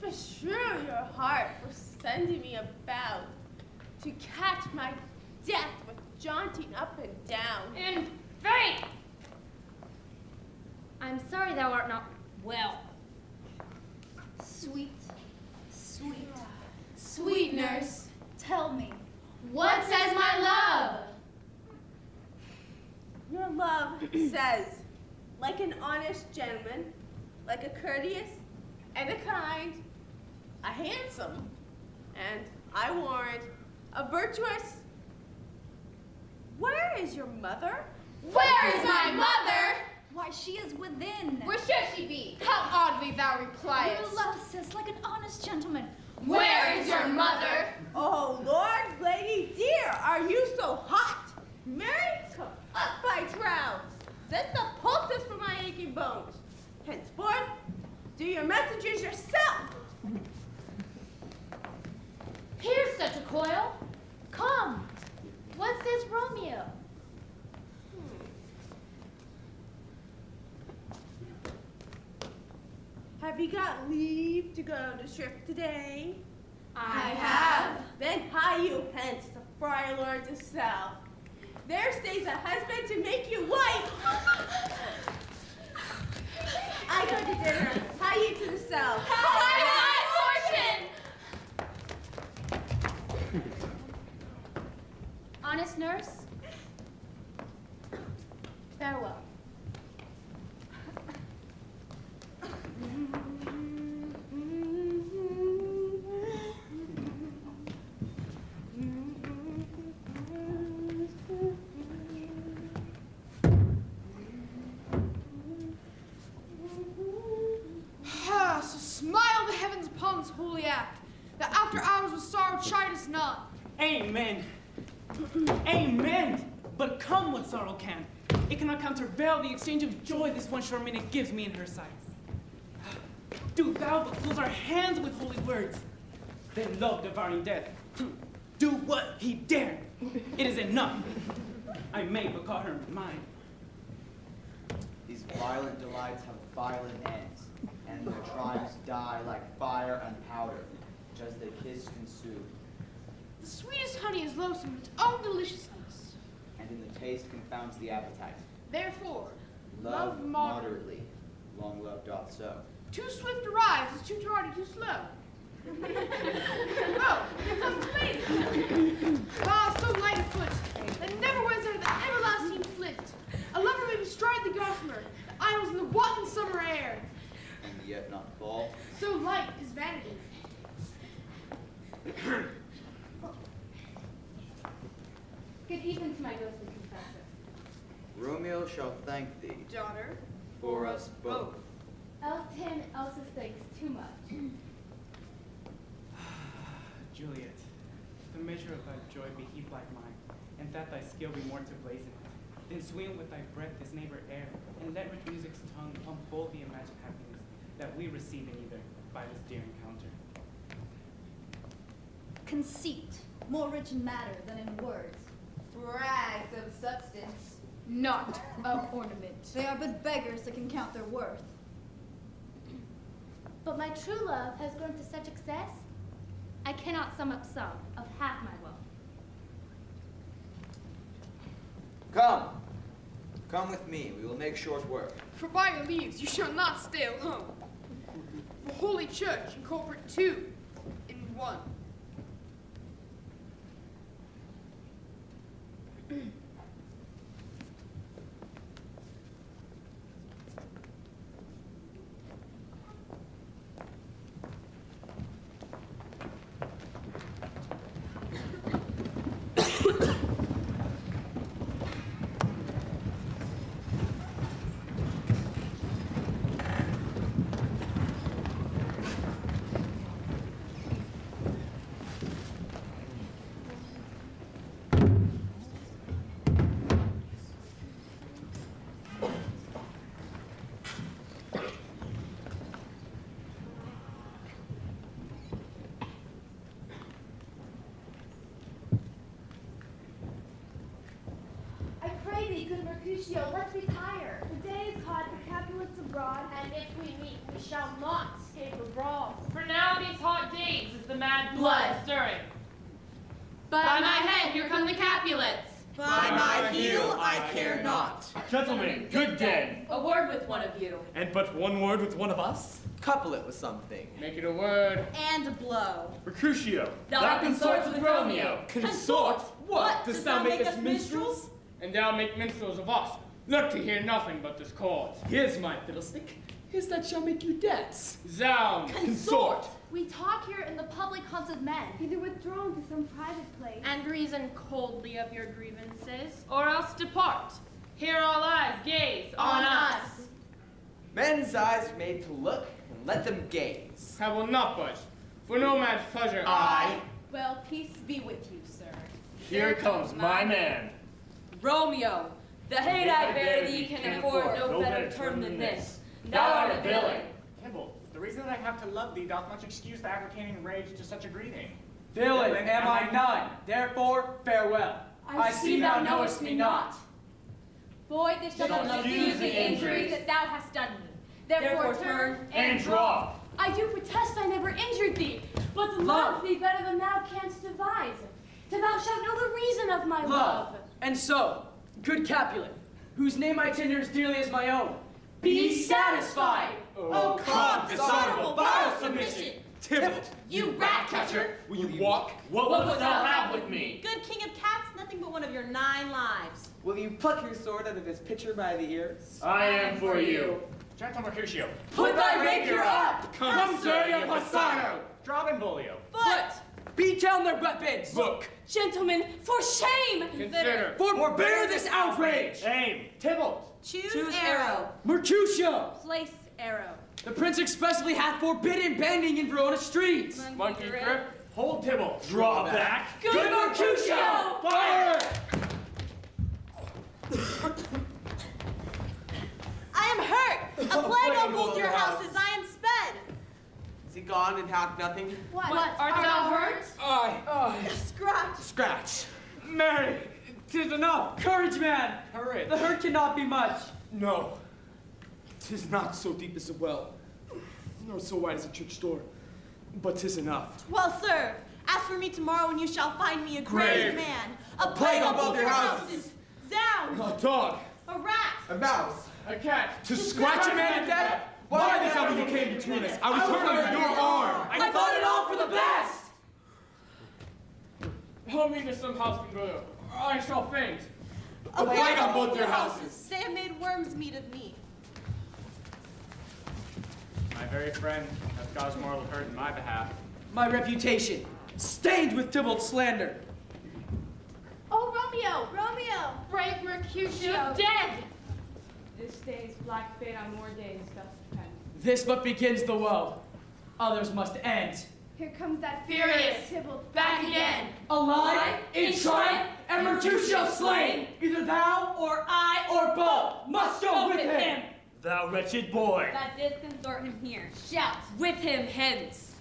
Beshrew your heart for sending me about to catch my death with jaunting up and down. In vain! I'm sorry thou art not well. Sweet, sweet, Sweet nurse, tell me. what says my love? Your love says, like an honest gentleman, like a courteous and a kind, a handsome, and I warrant, a virtuous. Where is your mother? Where is my mother? Why, she is within. Where should she be? How oddly thou repliest. Your love says, like an honest gentleman. Where is your mother? Oh, Lord, lady dear, are you so hot? Mary, come up by trow. Set the poultice for my aching bones. Henceforth, do your messengers yourself. recoil? Come, what says Romeo? Have you got leave to go to ship today? I have. Then hie you hence to Friar Lord to sell. There stays a husband to make you wife. I go to dinner. Hie you to the cell. High fortune! Honest nurse, farewell. So smile the heavens upon this holy act, that after hours with sorrow chide us not. Amen. Amen. But come what sorrow can, it cannot countervail the exchange of joy this one short minute gives me in her sight. Do thou but close our hands with holy words, then love devouring death. Do what he dared. It is enough. I may but call her mine. These violent delights have violent ends, and their tribes die like fire and powder, which as they kiss consume. The sweetest honey is loathsome in its own deliciousness. And in the taste confounds the appetite. Therefore, Love moderately, long love doth so. Too swift arrives is too tardy, too slow. Oh, here comes the lady. Ah, so light of foot, that never wears out the everlasting flint. A lover may bestride the gossamer, the isles in the wanton summer air. And yet not fall. So light is vanity. Good evening to my ghostly confessor. Romeo shall thank thee Daughter. for us both. Else him, else thanks too much. Juliet, the measure of thy joy be heaped like mine, and that thy skill be more to blaze in it. Then swing with thy breath this neighbor air, and let rich music's tongue unfold the imagined happiness that we receive in either by this dear encounter. Conceit, more rich in matter than in words. Rags of substance. Not of ornament. They are but beggars that can count their worth. But my true love has grown to such excess, I cannot sum up some of half my wealth. Come. Come with me. We will make short work. For by your leaves you shall not stay alone. For holy church incorporate two in one. Mercutio, let's retire. The day is hot, the Capulets abroad, and if we meet, we shall not escape a brawl. For now these hot days is the mad blood stirring. By my head, here come the Capulets. By my heel, I care not. Gentlemen, good day. A word with one of you. And but one word with one of us? Couple it with something. Make it a word. And a blow. Mercutio. Thou consorts with Romeo. Consort? What? Dost thou make us minstrels? And thou make minstrels of us. Look to hear nothing but discord. Here's my fiddlestick. Here's that shall make you dance. Zound. Consort. We talk here in the public haunts of men. Either withdrawn to some private place. And reason coldly of your grievances. Or else depart. Here all eyes gaze on us. Men's eyes are made to look, and let them gaze. I will not budge. For no man's pleasure Well, peace be with you, sir. Here comes my man. Romeo, the hate I bear thee can afford no better term than this. Thou art a villain. Kibble, the reason that I have to love thee doth much excuse the applicating rage to such a greeting. Villain am I none, therefore farewell. I see thou knowest me not. Boy, this shall excuse the injuries that thou hast done me. Therefore turn and draw. I do protest I never injured thee, but to love thee better than thou canst devise. Till thou shalt know the reason of my love. And so, good Capulet, whose name I tender as dearly as my own, be satisfied. Oh, calm, dishonorable, vile submission. Tybalt, you rat catcher. Will you walk? What wouldst thou have with me? Good king of cats, nothing but one of your 9 lives. Will you pluck your sword out of his pitcher by the ears? I am for you. Gentle Mercutio. Put thy rapier up! Come, sir, your passano. Draw Benvolio. Foot! Beat down their weapons! Look. Gentlemen, for shame! Consider. Forbear this outrage! Aim. Tybalt. Choose arrow. Mercutio. Place arrow. The prince expressly hath forbidden bending in Verona streets. Monkey grip. Hold Tybalt. Draw back. Good Mercutio! Fire! I am hurt. A plague on both your houses. I am sped. Is he gone and hath nothing? What? Art thou hurt? Aye. Scratch. Scratch. Mary, 'tis enough. Courage, man. Courage. The hurt cannot be much. No. 'Tis not so deep as a well, nor so wide as a church door, but 'tis enough. Well served. Ask for me tomorrow and you shall find me a grave Grave. man. A plague on both your houses. Zounds. A dog. A rat. A mouse. A cat. To scratch a man to death? Why the devil you came between us? I was hurt under your arm. I thought it all for the best. Help me to some house and go. I shall faint. A plague on both your houses. They have made worms meat of me. My very friend has caused mortal hurt in my behalf. My reputation, stained with Tybalt's slander. Oh, Romeo! Romeo! Brave Mercutio! Dead! This day's black fate on more days doth depend. This but begins the woe. Others must end. Here comes that Furious. Tybalt Back again! Alive, in triumph, and Mercutio slain. Either thou or I or both must go with him. Thou wretched boy. that did consort him here. Shout with him hence.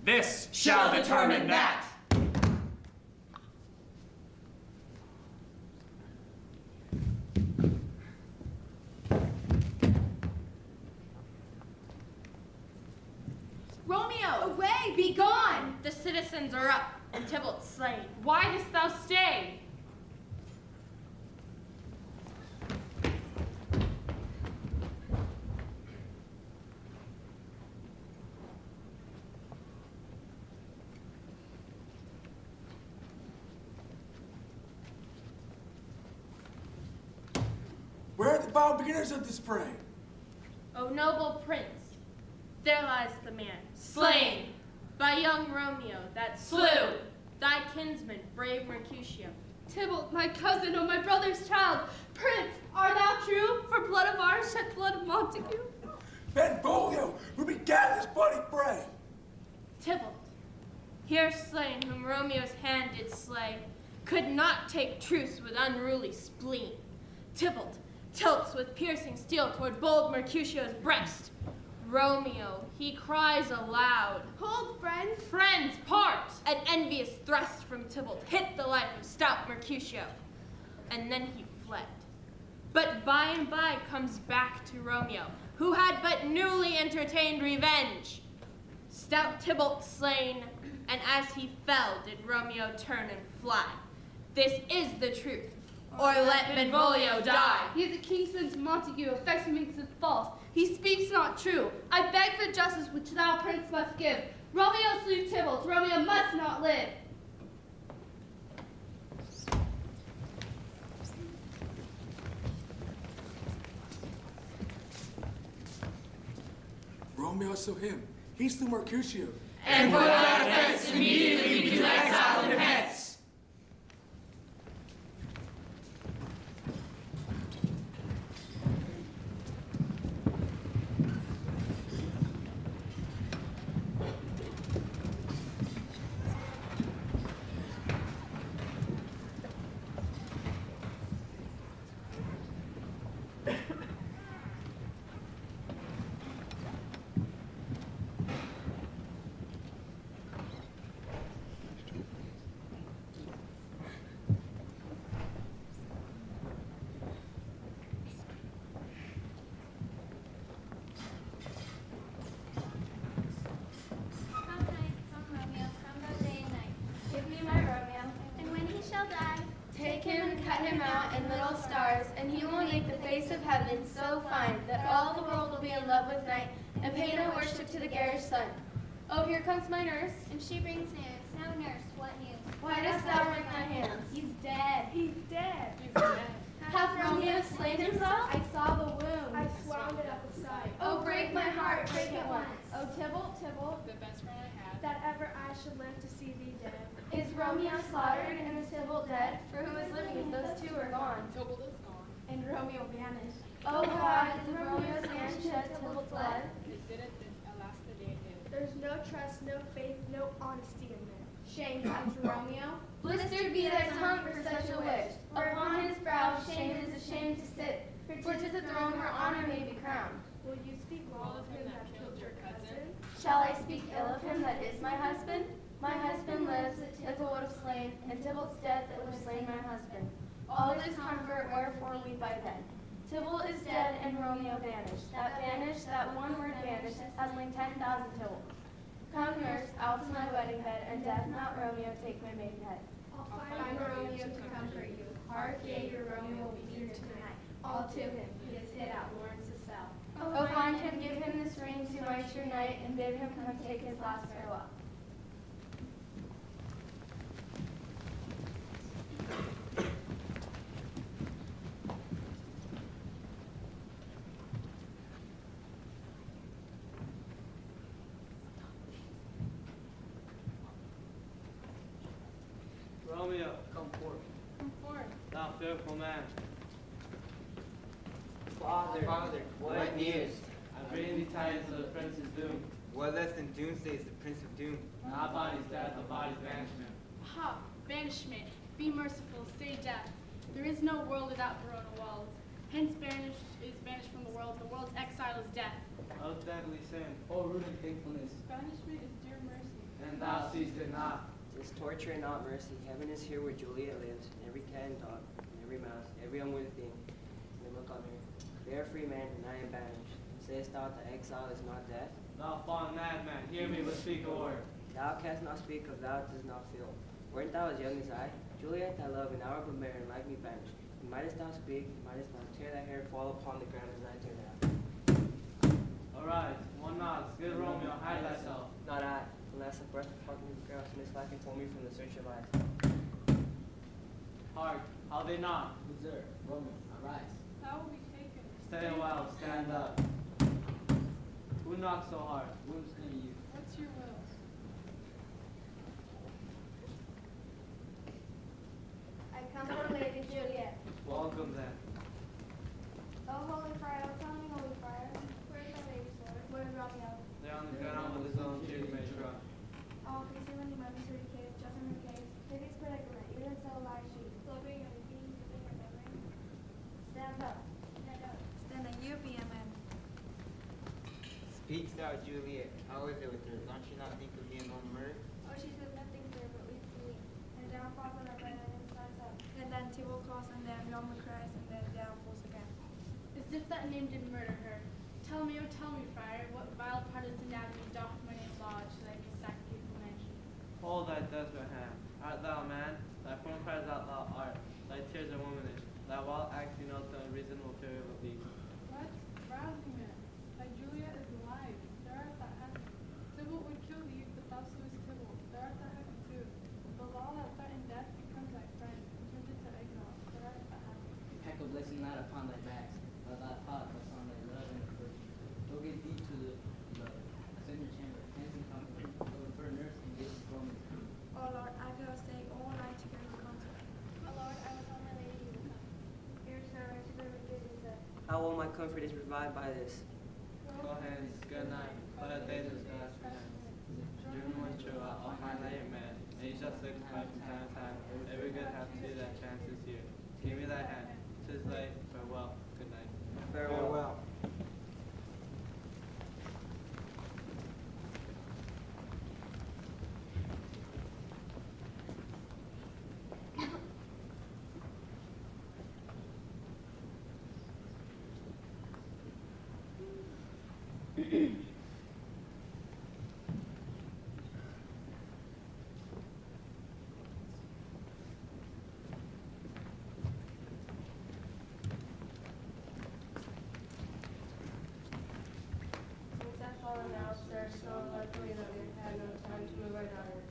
This shall determine that. Romeo! Away! Be gone! The citizens are up, and Tybalt slain. Why dost thou stay? Where are the vile beginners of this fray? O noble prince, there lies the man, slain by young Romeo that slew thy kinsman, brave Mercutio. Tybalt, my cousin, oh my brother's child, Prince, art thou true? For blood of ours shed blood of Montague. Benvolio, who began this bloody fray. Tybalt, here slain, whom Romeo's hand did slay, could not take truce with unruly spleen. Tybalt tilts with piercing steel toward bold Mercutio's breast. Romeo, he cries aloud. Hold, friend. Friends, part! An envious thrust from Tybalt hit the life of stout Mercutio, and then he fled. But by and by comes back to Romeo, who had but newly entertained revenge. Stout Tybalt slain, and as he fell did Romeo turn and fly. This is the truth, or let Benvolio die. He is a kinsman's Montague, affection makes it false. He speaks not true. I beg for justice which thou, prince, must give. Romeo slew Tybalt. Romeo must not live. Romeo slew him. He slew Mercutio. And for that offense, immediately we do exile him hence. out in little stars, and he will make the face of heaven so fine that all the world will be in love with night and pay no worship to the garish sun. Oh, here comes my nurse. And she brings news. Now, nurse, what news? Why dost thou wring thy hands? He's dead. He's dead. He's dead. Hath Romeo slain himself? I saw the wound. I swound it at the sight. Oh, break my heart, break it once. Oh, Tybalt, the best friend I had. That ever I should live to see thee dead. Is Romeo slaughtered and is Tybalt dead? For who is living if those two are gone? Tybalt is gone. And Romeo vanished. Oh God, did Romeo's hand shed Tybalt's blood? It didn't, alas the day it did. There's no trust, no faith, no honesty in there. Shame comes to Romeo. Blistered be thy tongue for such a wish. Upon his brow shame is ashamed to sit, for 'tis a throne where honor may be crowned. Will you speak well of him that killed your cousin? Shall I speak ill of him that is my husband? My husband lives that Tybalt would have slain, and Tybalt's death that would have slain my husband. All this comfort, wherefore weep I then. Tybalt is dead and Romeo vanished. That one word vanished, has slain 10,000 Tybalts. Come, nurse, out to my wedding bed, and death not Romeo take my maidenhead. I'll find Romeo to comfort you. Hark, yea, your Romeo will be here tonight. All to him, he is hid at Lawrence's cell. Oh, find him, give him this ring to my true knight, and bid him come take his last farewell. Romeo, come forth. Come forth. Thou fearful man. Father, what news? I bring thee tidings of the prince's doom. What less than doomsday is the prince of doom? Not body's death, the body's banishment. Ha! Banishment. Be merciful, say death. There is no world without Verona walls. Hence banished is banished from the world. The world's exile is death. O deadly sin, O root of thankfulness, Banishment is dear mercy. and thou seest it not. It's torture and not mercy. Heaven is here where Juliet lives, and every cat and dog, and every mouse, every unworthy thing, may look on her. They are free men, and I am banished. Sayest thou that exile is not death? Thou fallen madman, hear me but speak a word. Thou canst not speak of thou dost not feel. Weren't thou as young as I? Juliet, thy love, an hour but barren, like me banished. And mightest thou speak, mightest thou tear thy hair and fall upon the ground as I tear down. Arise, one nods, good Romeo, hide thyself. Not I, unless a breath of fucking grouse mislack and pull me from the search of eyes. Hark, how they knock. Observe, Romeo, arise. Thou will be taken. Stay a while, stand up. Who knocks so hard? Wounds come you. What's your will? I come for Lady Juliet. Welcome then. Oh, Holy Friar, tell me, Holy Friar, where's my lady's lord? Where's Romeo? They're on the ground with his own tears made shrug. Oh, concealing my misery case, just in her case. Take his predicament, even so lies she. Clothing and being within her memory. Stand up. Stand up. Stand up, you be a man. Speaks thou, Juliet. How is it with her? Don't you not think of being on murder? Oh, she's with nothing there but weak to me. And down falls on her right and then stands up. And then Tybalt calls, and then Roman cries, and then down falls again. As if that name didn't murder her. Tell me, friar, what vile part of its anatomy doth my name lodge, that I may sack people mention? Hold thy desperate hand. Art thou man? Thy form cries out thou art. Thy tears are womanish. Thy wild acts denote the unreasonable fury of a beast. What? Rouse me, man. Thy Juliet is alive. Thou art that happy. Tybalt would kill thee, but thou slewest Tybalt. Thou art that happy too. The law that threatened death becomes thy friend, and turns it to exile. Thou art that happy. Pack a blessing not upon thy backs, but thy pot upon thy love and virtue. Go get thee to the love. Ascend your chamber, hence and comfort. Go for a nurse and get this woman. Oh Lord, I will stay all night to bring the comfort. Oh Lord, I will tell my lady you will come. Here's her right to bring the is that. How all my comfort is revived by this. Go hence, good night. Let a day is God's friend. Dream one true, I'll find thy man. And you shall signify from time to time every good hath to that chance is here. Give me thy hand. 'Tis late. Farewell. Good night. Farewell.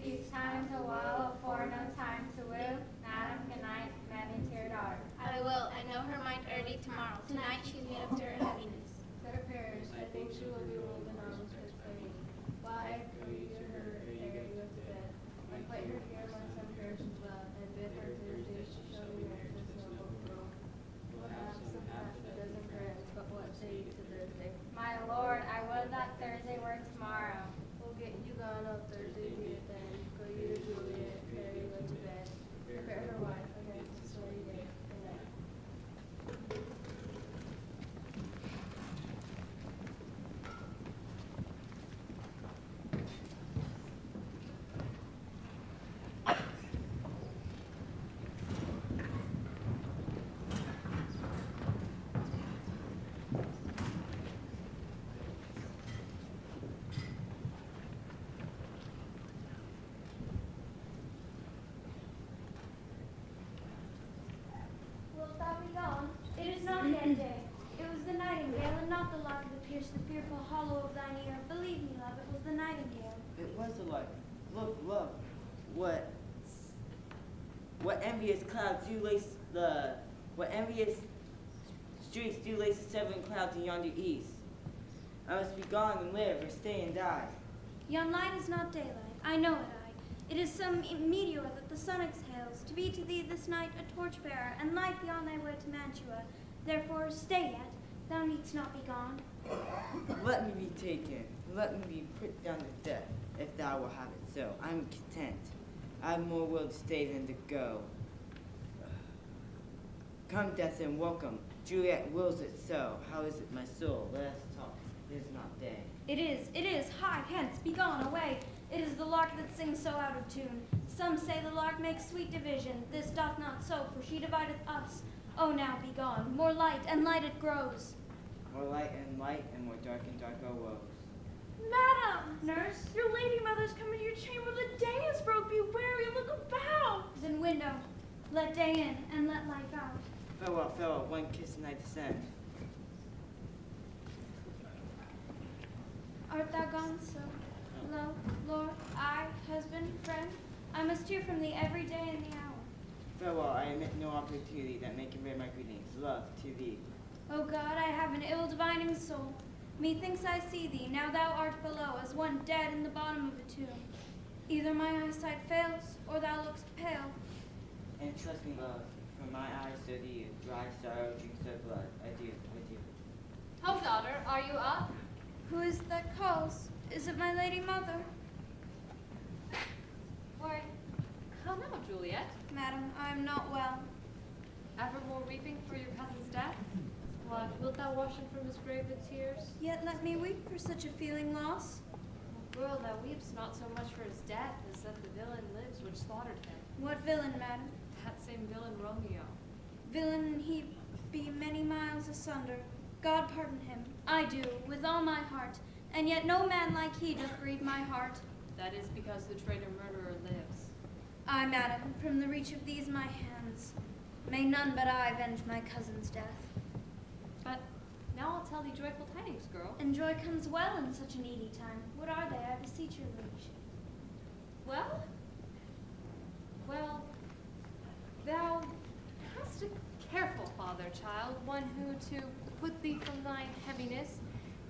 These times a while for no time to woo. Madam, good night, many tiered art. I will, and know her mind early tomorrow. Tonight she's made up to her heaviness. That her prayers, I think she will be rolled in arms with pain. While I pray to her ere you go to bed, and fight her here among some prayers as well, and bid her Thursday she shall be married this noble girl. We'll have some half a dozen prayers, but what say you to Thursday? My lord, I would that Thursday were tomorrow. We'll get you gone on Thursday, be it then. Go you to Juliet, ere you go to bed. Prepare her wife against the stormy day. Good night. Wilt thou be gone? It is not yet day. It was the nightingale, and not the lark that pierced the fearful hollow of thine ear. Believe me, love, it was the nightingale. It was the light. Look, look. What envious clouds do lace what envious streets do lace the seven clouds in yonder east. I must be gone and live, or stay and die. Yon light is not daylight. I know it, I. It is some meteor that the sun exhales, to be to thee this night a torchbearer, and light thee on thy way to Mantua. Therefore stay yet, thou needst not be gone. Let me be taken. Let me be put down to death, if thou wilt have it so. I am content. I have more will to stay than to go. Come, death, and welcome. Juliet wills it so. How is it, my soul? Let us talk. It is not day. It is. Hie, hence, be gone, away. It is the lark that sings so out of tune. Some say the lark makes sweet division. This doth not so, for she divideth us. Oh, now be gone. More light, and light it grows. More light, and more dark and dark our woes. Madam! Nurse, your lady mother's come into your chamber. The day is broke. Be wary. Look about. Then window, let day in, and let life out. Farewell, farewell. One kiss and I descend. Art thou gone so? Lo, Lord, I, husband, friend, I must hear from thee every day and the hour. Farewell, I admit no opportunity that may convey my greetings. Love to thee. O God, I have an ill-divining soul. Methinks I see thee, now thou art below, as one dead in the bottom of a tomb. Either my eyesight fails, or thou lookst pale. And trust me, love, for my eyes so do you. Dry sorrow drinks their blood. Adieu, adieu. Oh, daughter, are you up? Who is that calls? Is it my lady mother? Why, how now, Juliet? Madam, I am not well. Evermore weeping for your cousin's death? What, wilt thou wash him from his grave with tears? Yet let me weep for such a feeling loss. Girl, thou weepst not so much for his death as that the villain lives which slaughtered him. What villain, madam? That same villain Romeo. Villain he be many miles asunder. God pardon him. I do, with all my heart. And yet no man like he doth grieve my heart. That is because the traitor murderer lives. Aye, madam, from the reach of these my hands. May none but I avenge my cousin's death. But now I'll tell thee joyful tidings, girl. And joy comes well in such a needy time. What are they, I beseech your liege? Well, thou hast a careful father, child, one who, to put thee from thine heaviness,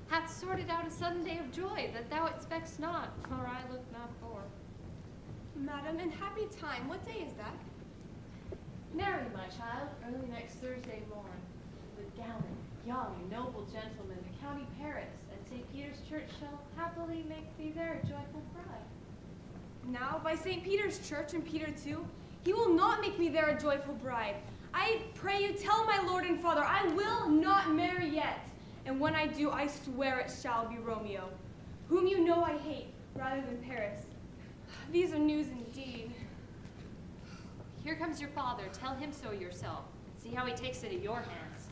hath sorted out a sudden day of joy that thou expectst not, or I look not for. Madam, in happy time, what day is that? Marry, my child, early next Thursday morn. The gallant, young, and noble gentleman, the county Paris, at St. Peter's Church shall happily make thee their joyful bride. Now, by St. Peter's Church and Peter too, he will not make me there a joyful bride. I pray you tell my lord and father I will not marry yet. And when I do, I swear it shall be Romeo, whom you know I hate, rather than Paris. These are news indeed. Here comes your father. Tell him so yourself. See how he takes it at your hands.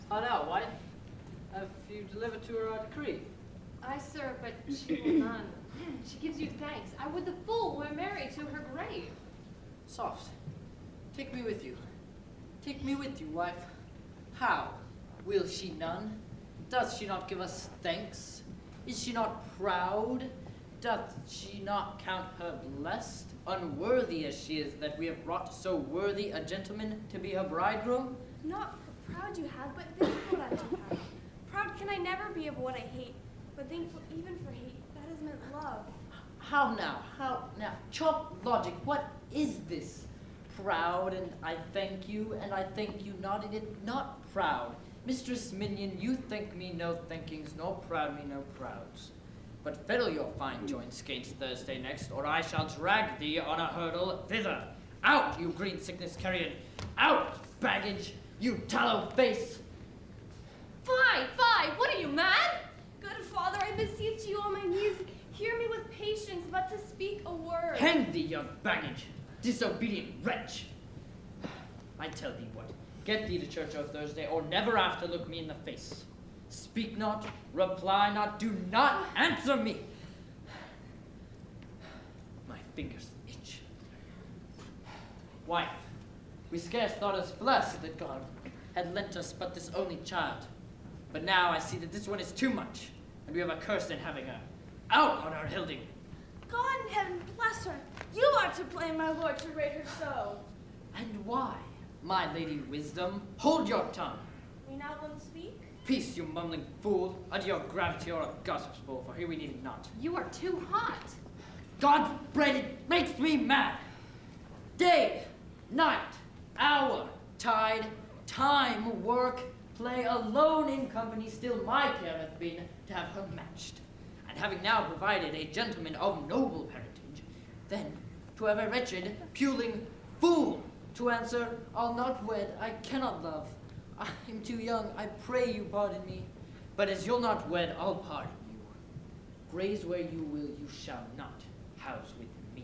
Now, wife. Have you delivered to her our decree? Aye, sir, but she will none. She gives you thanks. I would the fool were married to her grave. Soft. Take me with you. Take me with you, wife. How? Will she none? Does she not give us thanks? Is she not proud? Doth she not count her blessed, unworthy as she is, that we have brought so worthy a gentleman to be her bridegroom? Not proud you have, but thankful that you have. Proud can I never be of what I hate, but thankful even for hate, that is meant love. How now? Chalk logic, what is this? Proud, and I thank you, and I thank you not, and it not proud. Mistress Minion, you thank me no thankings, nor proud me no prouds. But fiddle your fine joint skates Thursday next, or I shall drag thee on a hurdle thither. Out, you green sickness carrion! Out, baggage, you tallow face! Fie, what are you, mad? Good father, I beseech you on my knees, hear me with patience, but to speak a word. Hang thee, young baggage, disobedient wretch! I tell thee what, get thee to church o' Thursday, or never after look me in the face. Speak not, reply not, do not answer me. My fingers itch. Wife, we scarce thought us blessed that God had lent us but this only child. But now I see that this one is too much, and we have a curse in having her. Out on our Hilding. God in heaven bless her. You are to blame, my lord, to rate her so. And why, my lady Wisdom? Hold your tongue. We now won't speak? Peace, you mumbling fool. Unto your gravity or a gossip's bowl, for here we need it not. You are too hot. God's bread, it makes me mad. Day, night, hour, tide, time, work, play, alone in company, still my care hath been to have her matched. And having now provided a gentleman of noble parentage, then to have a wretched, puling fool to answer, I'll not wed, I cannot love. I am too young, I pray you pardon me. But as you'll not wed, I'll pardon you. Graze where you will, you shall not house with me.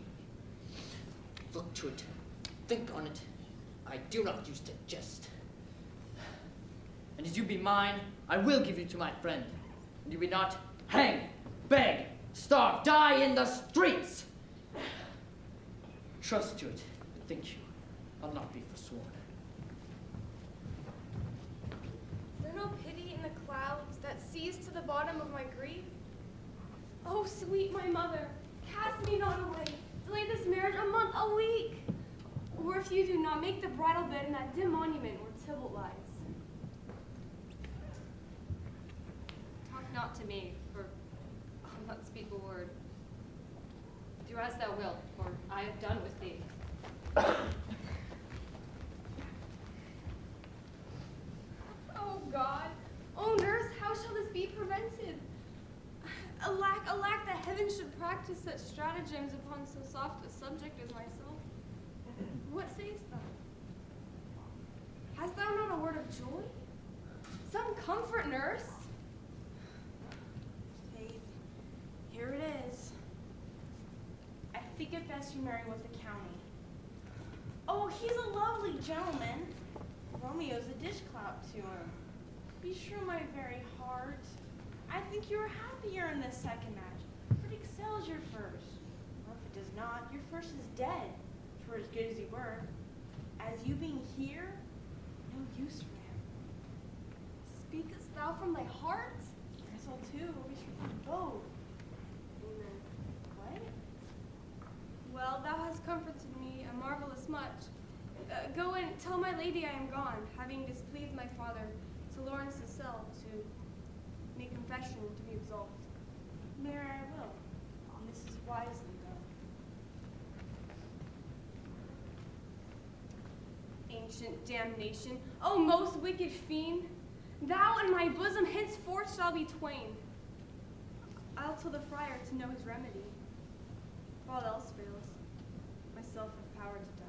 Look to it, think on it. I do not use to jest. And as you be mine, I will give you to my friend. And you be not, hang, beg, starve, die in the streets. Trust to it, but think you, I'll not be forsworn. Is there no pity in the clouds that sees to the bottom of my grief? Oh, sweet my mother, cast me not away. Delay this marriage a month, a week. Or if you do not, make the bridal bed in that dim monument where Tybalt lies. Talk not to me, for I'll not speak a word. Do as thou wilt, for I have done with thee. Oh God, oh nurse, how shall this be prevented? Alack, that heaven should practice such stratagems upon so soft a subject as myself. What sayest thou? Hast thou not a word of joy? Some comfort, nurse. Faith, here it is. I think it best you marry with the county. Oh, he's a lovely gentleman. Romeo's a dishclout to him. Be sure, my very heart, I think you are happier in this second match, for it excels your first. Or if it does not, your first is dead, for as good as you were. As you being here, no use for him. Speakest thou from thy heart? I shall too, we should both. Amen. What? Well, thou hast comforted me a marvelous much. Go and tell my lady I am gone, having displeased my father, to Lawrence's cell to make confession to be absolved. Marry I will, and this is wisely done. Ancient damnation, O most wicked fiend, thou and my bosom henceforth shall be twain. I'll tell the friar to know his remedy. If all else fails, myself have power to die.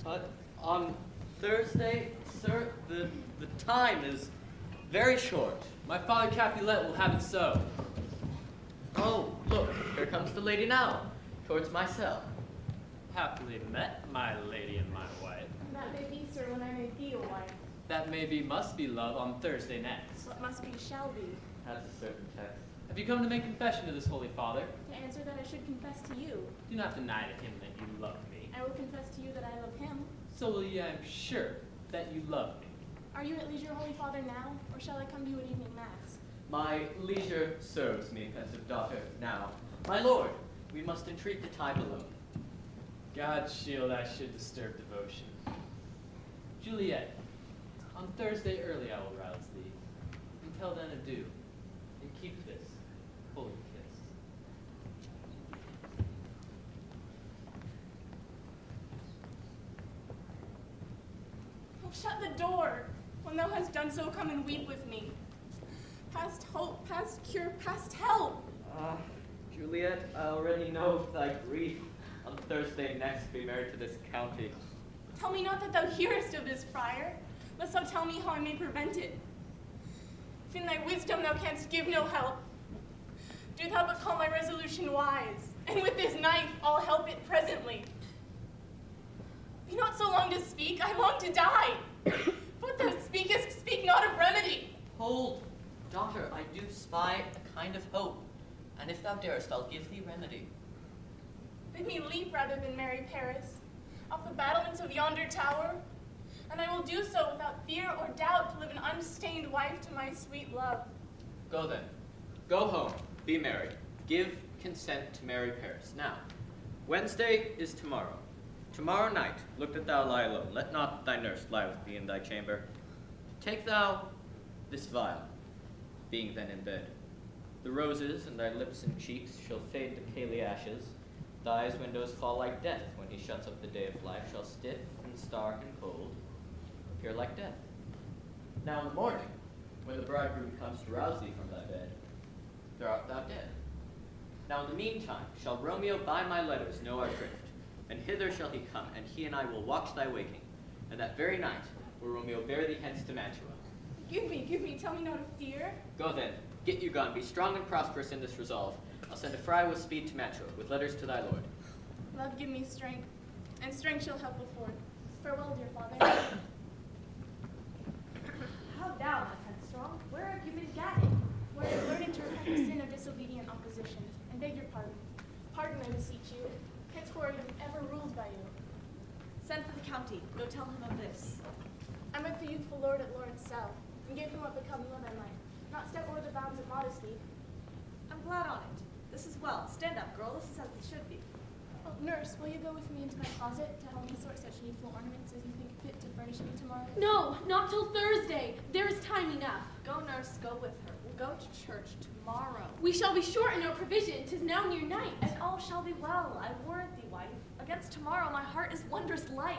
But on Thursday, sir, the time is very short. My father Capulet will have it so. Oh, look, here comes the lady now, towards my cell. Happily met, my lady and my wife. That may be, sir, when I may be a wife. That may be, must be love on Thursday next. What must be shall be. Has a certain text. Have you come to make confession to this holy father? To answer that I should confess to you. Do not deny to him that you love me. I will confess to you that I love him. So will you, I am sure, that you love me. Are you at leisure, holy father, now, or shall I come to you at evening mass? My leisure serves me, pensive daughter, now. My lord, we must entreat the time alone. God shield I should disturb devotion. Juliet, on Thursday early I will rouse thee. Until then adieu, and keep this holy kiss. Oh, shut the door. When thou hast done so, come and weep with me. Past hope, past cure, past help. Juliet, I already know thy grief. On Thursday next be married to this county. Tell me not that thou hearest of this, friar, lest thou tell me how I may prevent it. If in thy wisdom thou canst give no help, do thou but call my resolution wise, and with this knife I'll help it presently. Be not so long to speak, I long to die. What thou speakest, speak not of remedy. Hold, daughter, I do spy a kind of hope, and if thou darest, I'll give thee remedy. Bid me leap rather than marry Paris, off the battlements of yonder tower, and I will do so without fear or doubt to live an unstained wife to my sweet love. Go then. Go home. Be married. Give consent to marry Paris. Now, Wednesday is tomorrow. Tomorrow night, look that thou lie alone. Let not thy nurse lie with thee in thy chamber. Take thou this vial, being then in bed. The roses in thy lips and cheeks shall fade to paly ashes. Thy eyes' windows fall like death when he shuts up the day of life, shall stiff and stark and cold appear like death. Now in the morning, when the bridegroom comes to rouse thee from thy bed, there art thou dead. Now in the meantime shall Romeo by my letters know our drift, and hither shall he come, and he and I will watch thy waking, and that very night will Romeo bear thee hence to Mantua. Give me, tell me not of fear. Go then, get you gone, be strong and prosperous in this resolve. I'll send a friar with speed to Mantua, with letters to thy lord. Love give me strength, and strength shall help afford. Farewell, dear father. How thou, my headstrong? Where have you been gadding? Where I learned to repent the sin of disobedient opposition, and beg your pardon. Pardon, I beseech you. Henceforward I am ever ruled by you. Send for the county. Go tell him of this. I met the youthful lord at Lawrence cell, and gave him what becoming of I might, not step o'er the bounds of modesty. I'm glad on it. This is well. Stand up, girl. This is as it should be. Oh, nurse, will you go with me into my closet to help me sort such needful ornaments as you think fit to furnish me tomorrow? No, not till Thursday. There is time enough. Go, nurse. Go with her. We'll go to church tomorrow. We shall be short in our provision. 'Tis now near night. And all shall be well. I warrant thee, wife. Against tomorrow my heart is wondrous light.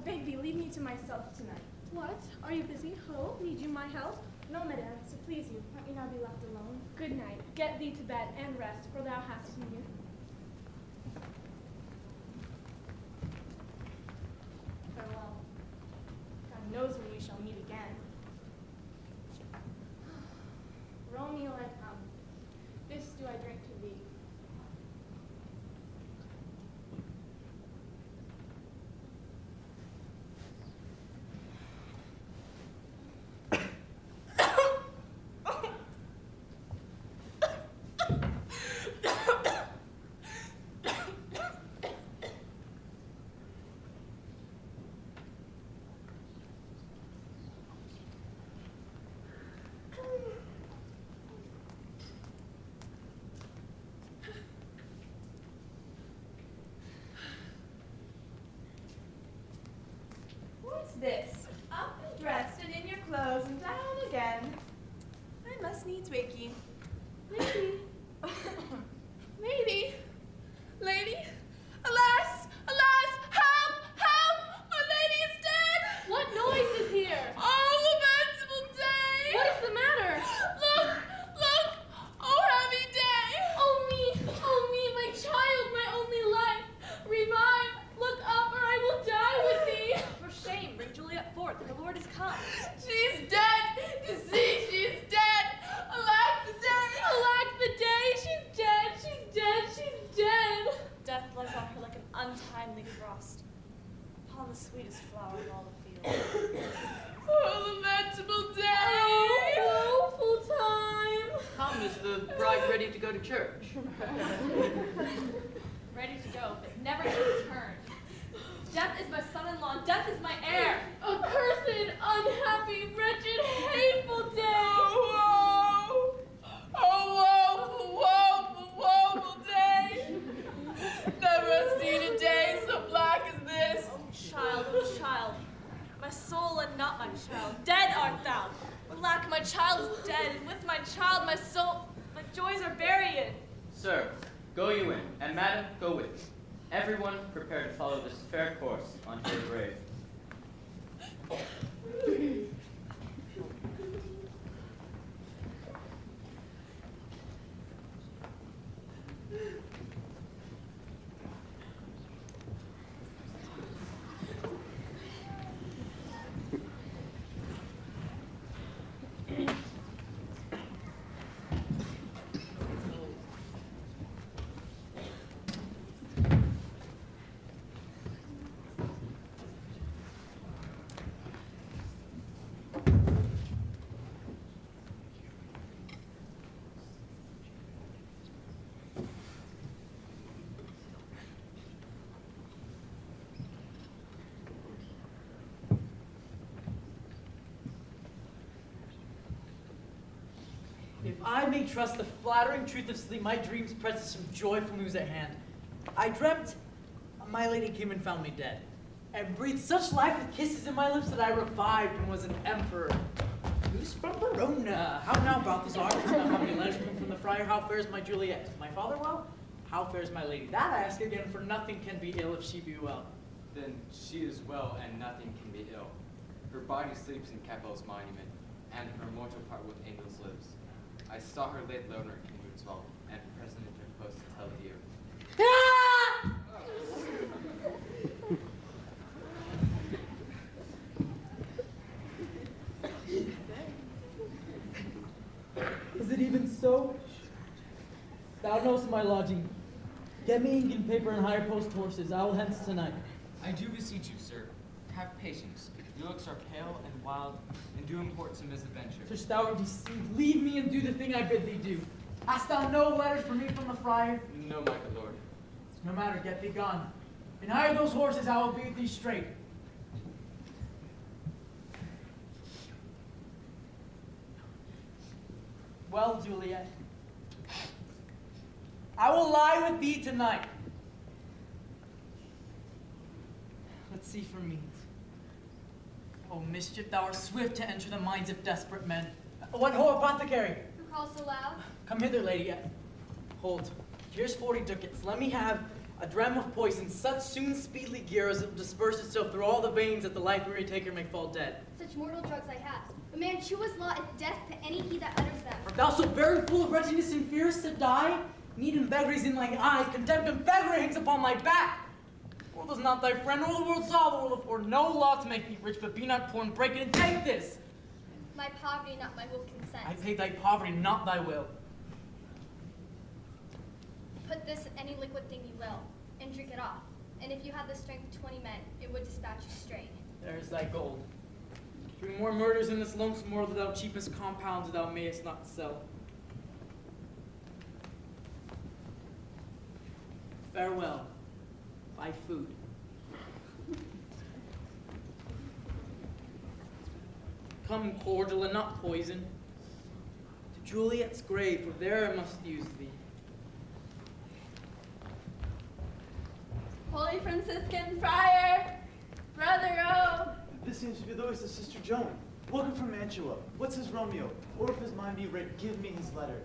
Beg thee, leave me to myself tonight. What? Are you busy? Ho? Need you my help? No, madame, so please you, let me now be left alone. Good night. Get thee to bed and rest, for thou hast need. Farewell. God knows when we shall meet again. Romeo, I come. This do I drink to thee. wakey. Lady. Lady. Lady. Alas! Alas! Help! Help! My lady is dead! What noise is here? Oh, lamentable day! What is the matter? Look! Look! Oh, heavy day! Oh me, my child, my only life. Revive, look up, or I will die with thee. For shame, bring Juliet forth. Her lord is come. She's dead! You see, she's dead! Alack the day! Alack the day, she's dead, she's dead, she's dead. Death lies on her like an untimely frost upon the sweetest flower of all the field. Oh, lamentable day! Oh, woeful time. Come, is the bride ready to go to church? Ready to go, but never to return. Death is my son-in-law, death is my heir. Accursed, unhappy, wretched, hateful day. Oh, woe! Oh, woeful day! Never seen a day so black as this. Oh child, my soul and not my child. Dead art thou. Alack, my child is dead, and with my child my soul, my joys are buried. Sir, go you in, and madam, go with. Everyone prepare to follow this fair course onto your grave. If I may trust the flattering truth of sleep, my dreams present some joyful news at hand. I dreamt my lady came and found me dead, and breathed such life with kisses in my lips that I revived and was an emperor. Who's from Verona? How now, Balthazar? How many letters from the friar? How fares my Juliet? My father well? How fares my lady? That I ask again, for nothing can be ill if she be well. Then she is well, and nothing can be ill. Her body sleeps in Capel's monument, and her mortal part with angels lives. I saw her laid loner in Moodsvall, and present interposed to tell dear. Is it even so? Thou knowest my lodging. Get me ink and paper and hire post horses. I will hence tonight. I do beseech you, sir, have patience. Your looks are pale and wild, and do import some misadventure. Such thou art deceived. Leave me and do the thing I bid thee do. Hast thou no letters for me from the friar? No, my good lord. No matter, get thee gone. And hire those horses, I will be with thee straight. Well, Juliet, I will lie with thee tonight. Let's see for means. Oh, mischief, thou art swift to enter the minds of desperate men. What ho, apothecary? Who calls so loud? Come hither, lady. Hold. Here's 40 ducats. Let me have a dram of poison, such soon speedily gear as it will disperse itself through all the veins that the life-weary taker may fall dead. Such mortal drugs I have. A man cheweth law is death to any he that utters them. Art thou so very full of wretchedness and fearest to die? Need and beggary in thine eyes, contempt and beggary hangs upon thy back. The world is not thy friend, nor the world saw the world afford no law to make thee rich, but be not poor and break it, and take this. My poverty, not my will, consent. I pay thy poverty, not thy will. Put this in any liquid thing you will, and drink it off. And if you had the strength of 20 men, it would dispatch you straight. There's thy gold. 3 more murders in this lonesome world, thou cheapest compounds thou mayest not sell. Farewell. Buy food. Come cordial and not poison. To Juliet's grave, for there I must use thee. Holy Franciscan friar, brother, oh. This seems to be the voice of Sister Joan. Welcome from Mantua. What says Romeo? Or if his mind be writ, give me his letter.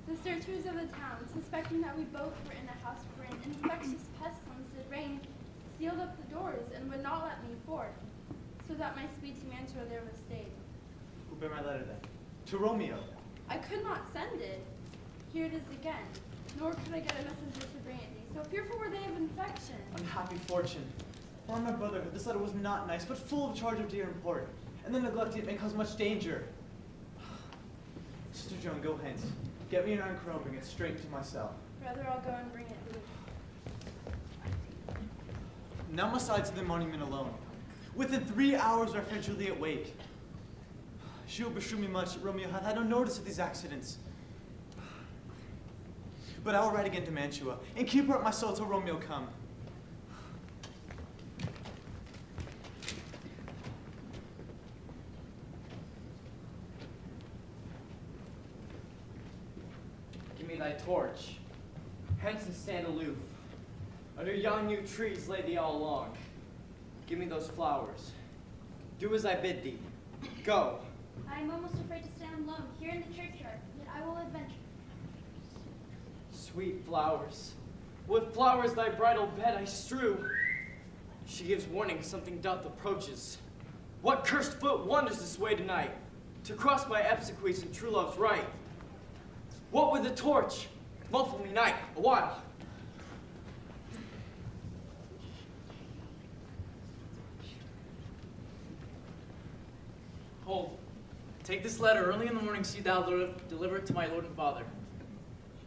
The searchers of the town, suspecting that we both were in a house wherein infectious pestilence did reign, sealed up the doors and would not let me forth, so that my speed to Mantua there was stayed. Who bear my letter then? To Romeo. I could not send it. Here it is again. Nor could I get a messenger to bring it thee. So fearful were they of infection. Unhappy fortune. For my brotherhood, this letter was not nice, but full of charge of dear import. And then neglecting it may cause much danger. Sister Joan, go hence. Get me an iron crow and bring it straight to my cell. Rather I'll go and bring it thee. Now must I to the monument alone. Within 3 hours our friend Juliet wake. She will beshrew me much that Romeo hath had no notice of these accidents. But I will ride again to Mantua, and keep her at my cell till Romeo come. Give me thy torch. Hence and stand aloof. Under yon new trees lay thee all along. Give me those flowers. Do as I bid thee. Go. I am almost afraid to stand alone here in the churchyard, yet I will adventure. Sweet flowers. With flowers thy bridal bed I strew. She gives warning something doth approaches. What cursed foot wanders this way tonight, to cross my obsequies and true love's right? What with the torch? Muffle me night, a while. Hold. Take this letter. Early in the morning see thou deliver it to my lord and father.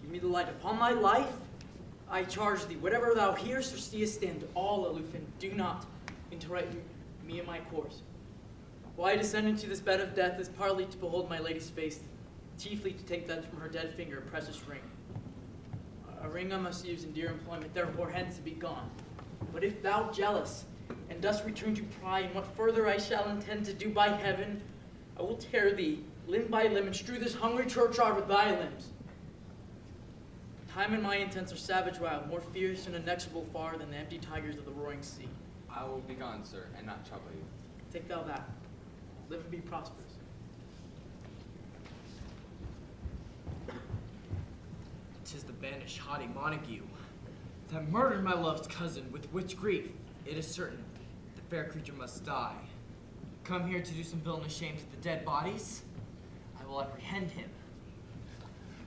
Give me the light. Upon my life, I charge thee, whatever thou hearest or seest, stand all aloof, and do not interrupt me in my course. Why I descend into this bed of death is partly to behold my lady's face, chiefly to take thence from her dead finger a precious ring. A ring I must use in dear employment, therefore hence be gone. But if thou jealous, and dost return to pry, and what further I shall intend to do by heaven, I will tear thee limb by limb and strew this hungry churchyard with thy limbs. Time and my intents are savage wild, more fierce and inexorable far than the empty tigers of the roaring sea. I will be gone, sir, and not trouble you. Take thou that. Live and be prosperous. Tis the banished haughty Montague that murdered my love's cousin, with which grief it is certain the fair creature must die. Come here to do some villainous shame to the dead bodies, I will apprehend him.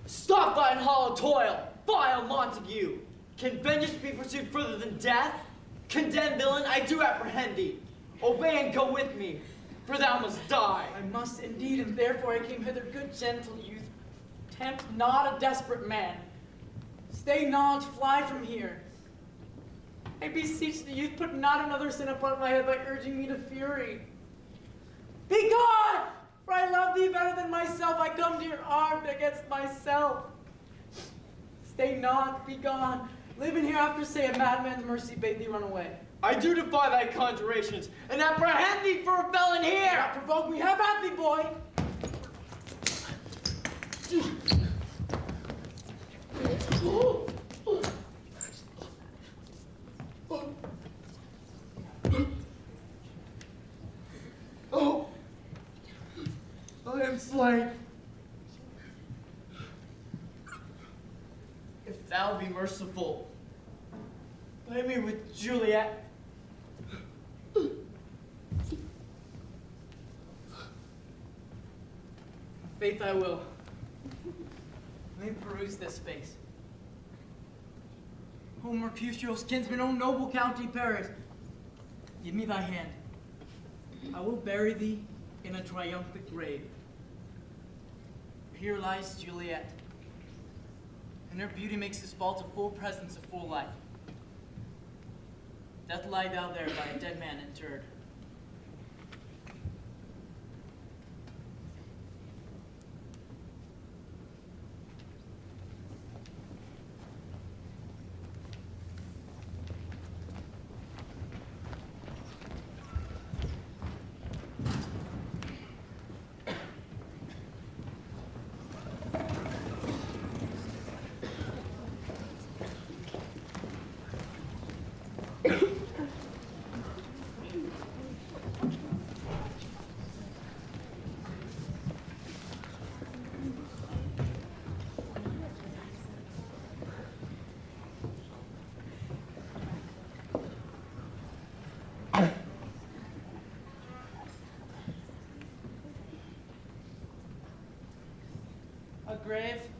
Stop thine hollow toil, vile Montague! Can vengeance be pursued further than death? Condemned villain, I do apprehend thee. Obey and go with me, for thou must die. I must indeed, and therefore I came hither. Good gentle youth, tempt not a desperate man. Stay not, fly from here. I beseech the youth, put not another sin upon my head by urging me to fury. Be gone! For I love thee better than myself. I come to your armed against myself. Stay not, be gone. Live in hereafter, say a madman's mercy bade thee run away. I do defy thy conjurations, and apprehend thee for a felon here! Do not provoke me, have at thee, boy! Oh, I am slain. If thou be merciful, lay me with Juliet. Faith I will. Let me peruse this face. O Mercutio's kinsman, O noble county Paris, give me thy hand. I will bury thee in a triumphant grave. Here lies Juliet, and her beauty makes this vault a full presence of full life. Death lie thou there by a dead man interred.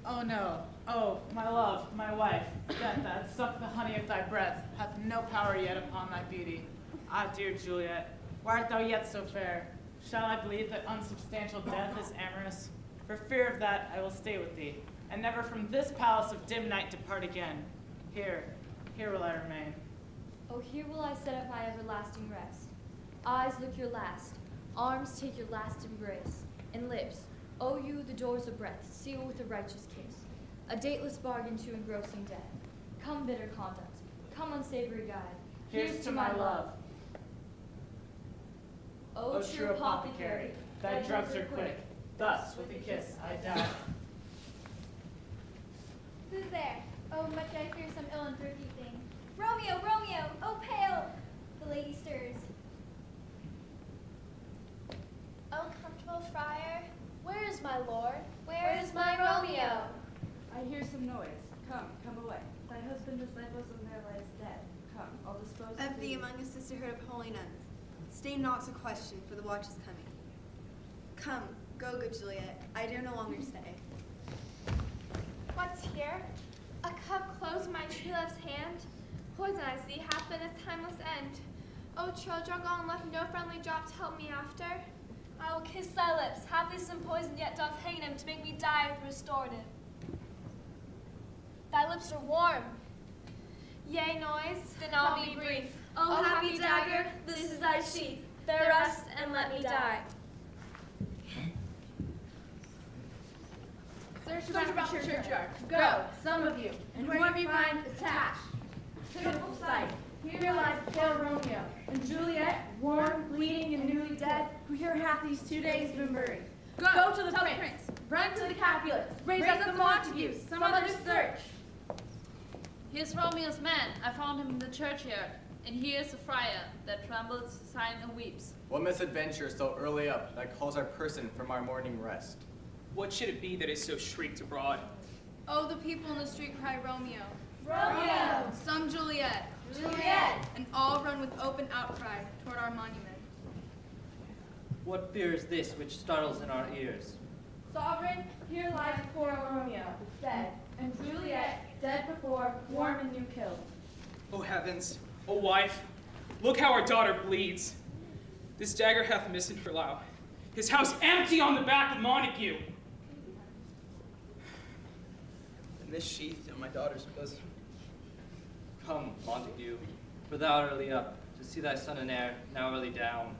oh no. Oh, my love, my wife, death that hath sucked the honey of thy breath, hath no power yet upon thy beauty. Ah, dear Juliet, why art thou yet so fair? Shall I believe that unsubstantial death is amorous? For fear of that, I will stay with thee, and never from this palace of dim night depart again. Here will I remain. Oh, here will I set up my everlasting rest. Eyes look your last, arms take your last embrace, and lips, oh you the doors of breath, seal with a righteous kiss, a dateless bargain to engrossing death. Come bitter conduct, come unsavory guide. Here's to my love. O true apothecary, thy drugs are quick. Thus, with a kiss, I die. Who's there? Oh, much I fear some ill and throaty thing. Romeo, Romeo, oh pale! The lady stirs. Oh, comfortable friar, where is my lord? Where is my Romeo? I hear some noise. Come away. Thy husband is thy bosom, there lies dead. Come, I'll dispose Of thee among a sisterhood of holy nuns. Stay not to question, for the watch is coming. Come, go, good Juliet. I dare no longer stay. What's here? A cup closed my true love's hand. Poison I see hath been its timeless end. O children gone left no friendly drop to help me after. I will kiss thy lips. Haply some poison yet doth hang them to make me die with restorative. Thy lips are warm. Yea, noise, then I'll be brief. O happy dagger, this is thy sheath. There rest and let me die. Search about the churchyard. Go, some of you, and whoever you find, attach. Pitiful sight. Here lies pale Romeo, and Juliet, warm, bleeding, and newly dead, who here hath these 2 days been buried. Go to the prince. Run to the Capulets. Raise up the Montagues. Some other search. Here's Romeo's man. I found him in the churchyard. And here's a friar that trembles, sighs, and weeps. What misadventure so early up that calls our person from our morning rest? What should it be that is so shrieked abroad? Oh, the people in the street cry Romeo. Romeo! Some Juliet. Juliet! And all run with open outcry toward our monument. What fear is this which startles in our ears? Sovereign, here lies poor Romeo, dead, and Juliet, dead before, warm and new killed. O heavens, O wife, look how our daughter bleeds. This dagger hath missed her low. His house empty on the back of Montague. And this sheathed on my daughter's bosom. Come, Montague, for thou art early up, to see thy son and heir, now early down.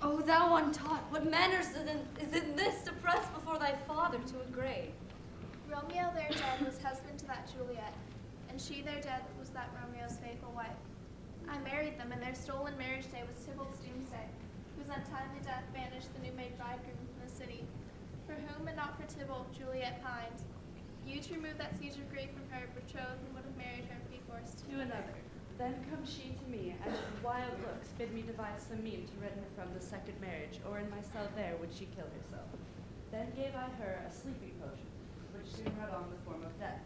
O thou untaught, what manners is in this to press before thy father to a grave? Romeo there dead was husband to that Juliet, and she there dead was that Romeo's faithful wife. I married them, and their stolen marriage day was Tybalt's doomsday, whose untimely death banished the new-made bridegroom from the city. For whom and not for Tybalt, Juliet pined. You to remove that siege of grief from her betrothed and would have married her perforce To another. Then comes she to me, and with wild looks bid me devise some mean to rid her from the second marriage, or in my cell there would she kill herself. Then gave I her a sleeping potion, which soon brought on the form of death.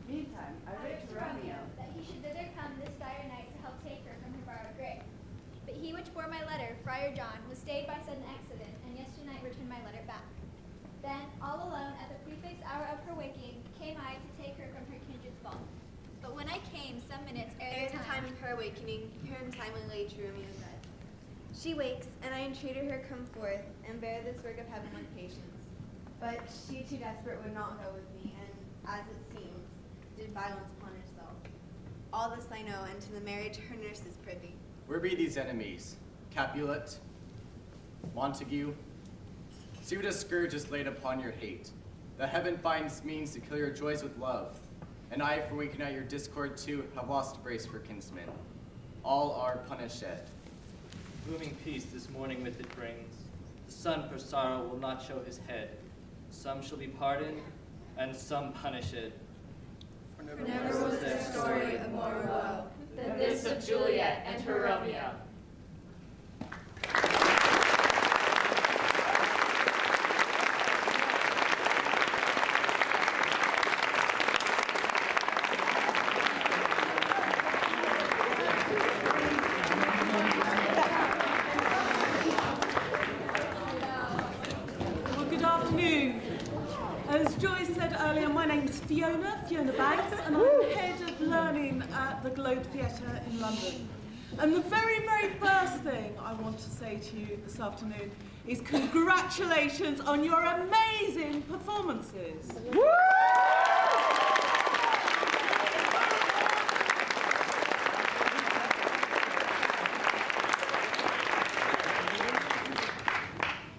Meantime, I writ to Romeo that he should thither come this dire night to help take her from her borrowed grave. But he which bore my letter, Friar John, was stayed by sudden accident, and yesternight returned my letter back. Then, all alone, at the prefix hour of her waking, came I to take her from her kindred's vault. But when I came, some minutes ere the time of her awakening, her untimely lay to Romeo dead. She wakes, and I entreat her come forth, and bear this work of heaven with patience. But she too desperate would not go with me, and, as it seems, did violence upon herself. All this I know, and to the marriage her nurse is privy. Where be these enemies? Capulet? Montague? See what a scourge is laid upon your hate. The heaven finds means to kill your joys with love. And I, for winking at your discord too, have lost grace for kinsmen. All are punished. Blooming peace this morning with it brings. The sun for sorrow will not show his head. Some shall be pardoned, and some punished. For never was there story of more woe than this of Juliet and her Romeo. Well, good afternoon. As John Joyce said earlier, my name's Fiona Banks, and I'm head of learning at the Globe Theatre in London. And the very, very first thing I want to say to you this afternoon is congratulations on your amazing performances.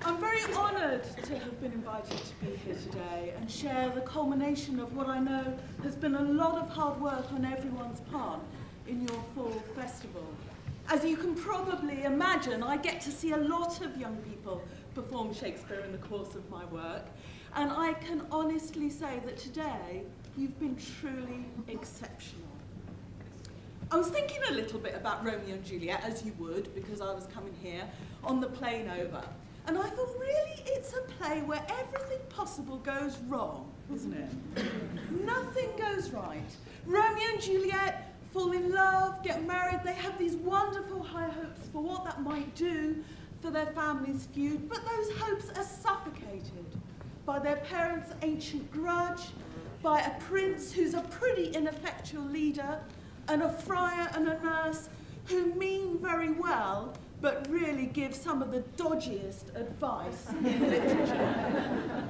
I'm very honoured to have been invited to be here today and share the culmination of what I know has been a lot of hard work on everyone's part in your fall festival. As you can probably imagine, I get to see a lot of young people perform Shakespeare in the course of my work, and I can honestly say that today you've been truly exceptional. I was thinking a little bit about Romeo and Juliet, as you would, because I was coming here on the plane over. And I thought, really, it's a play where everything possible goes wrong, isn't it? Nothing goes right. Romeo and Juliet fall in love, get married, they have these wonderful high hopes for what that might do for their family's feud, but those hopes are suffocated by their parents' ancient grudge, by a prince who's a pretty ineffectual leader, and a friar and a nurse who mean very well, but really give some of the dodgiest advice in literature.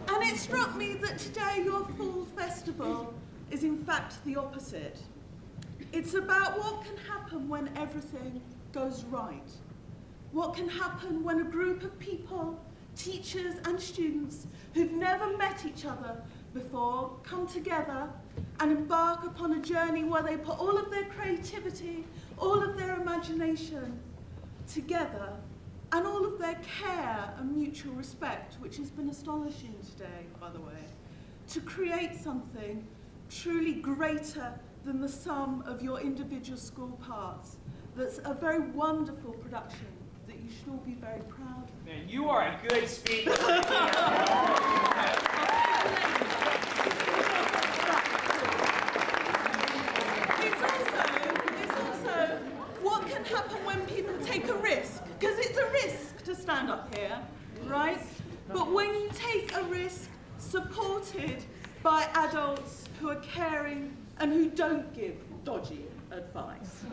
And it struck me that today your fall festival is in fact the opposite. It's about what can happen when everything goes right. What can happen when a group of people, teachers and students who've never met each other before come together and embark upon a journey where they put all of their creativity, all of their imagination together, and all of their care and mutual respect, which has been astonishing today, by the way, to create something truly greater than the sum of your individual school parts. That's a very wonderful production that you should all be very proud of. Man, you are a good speaker. It's also what can happen when people take a risk, because it's a risk to stand up here, right? But when you take a risk supported by adults who are caring and who don't give dodgy advice.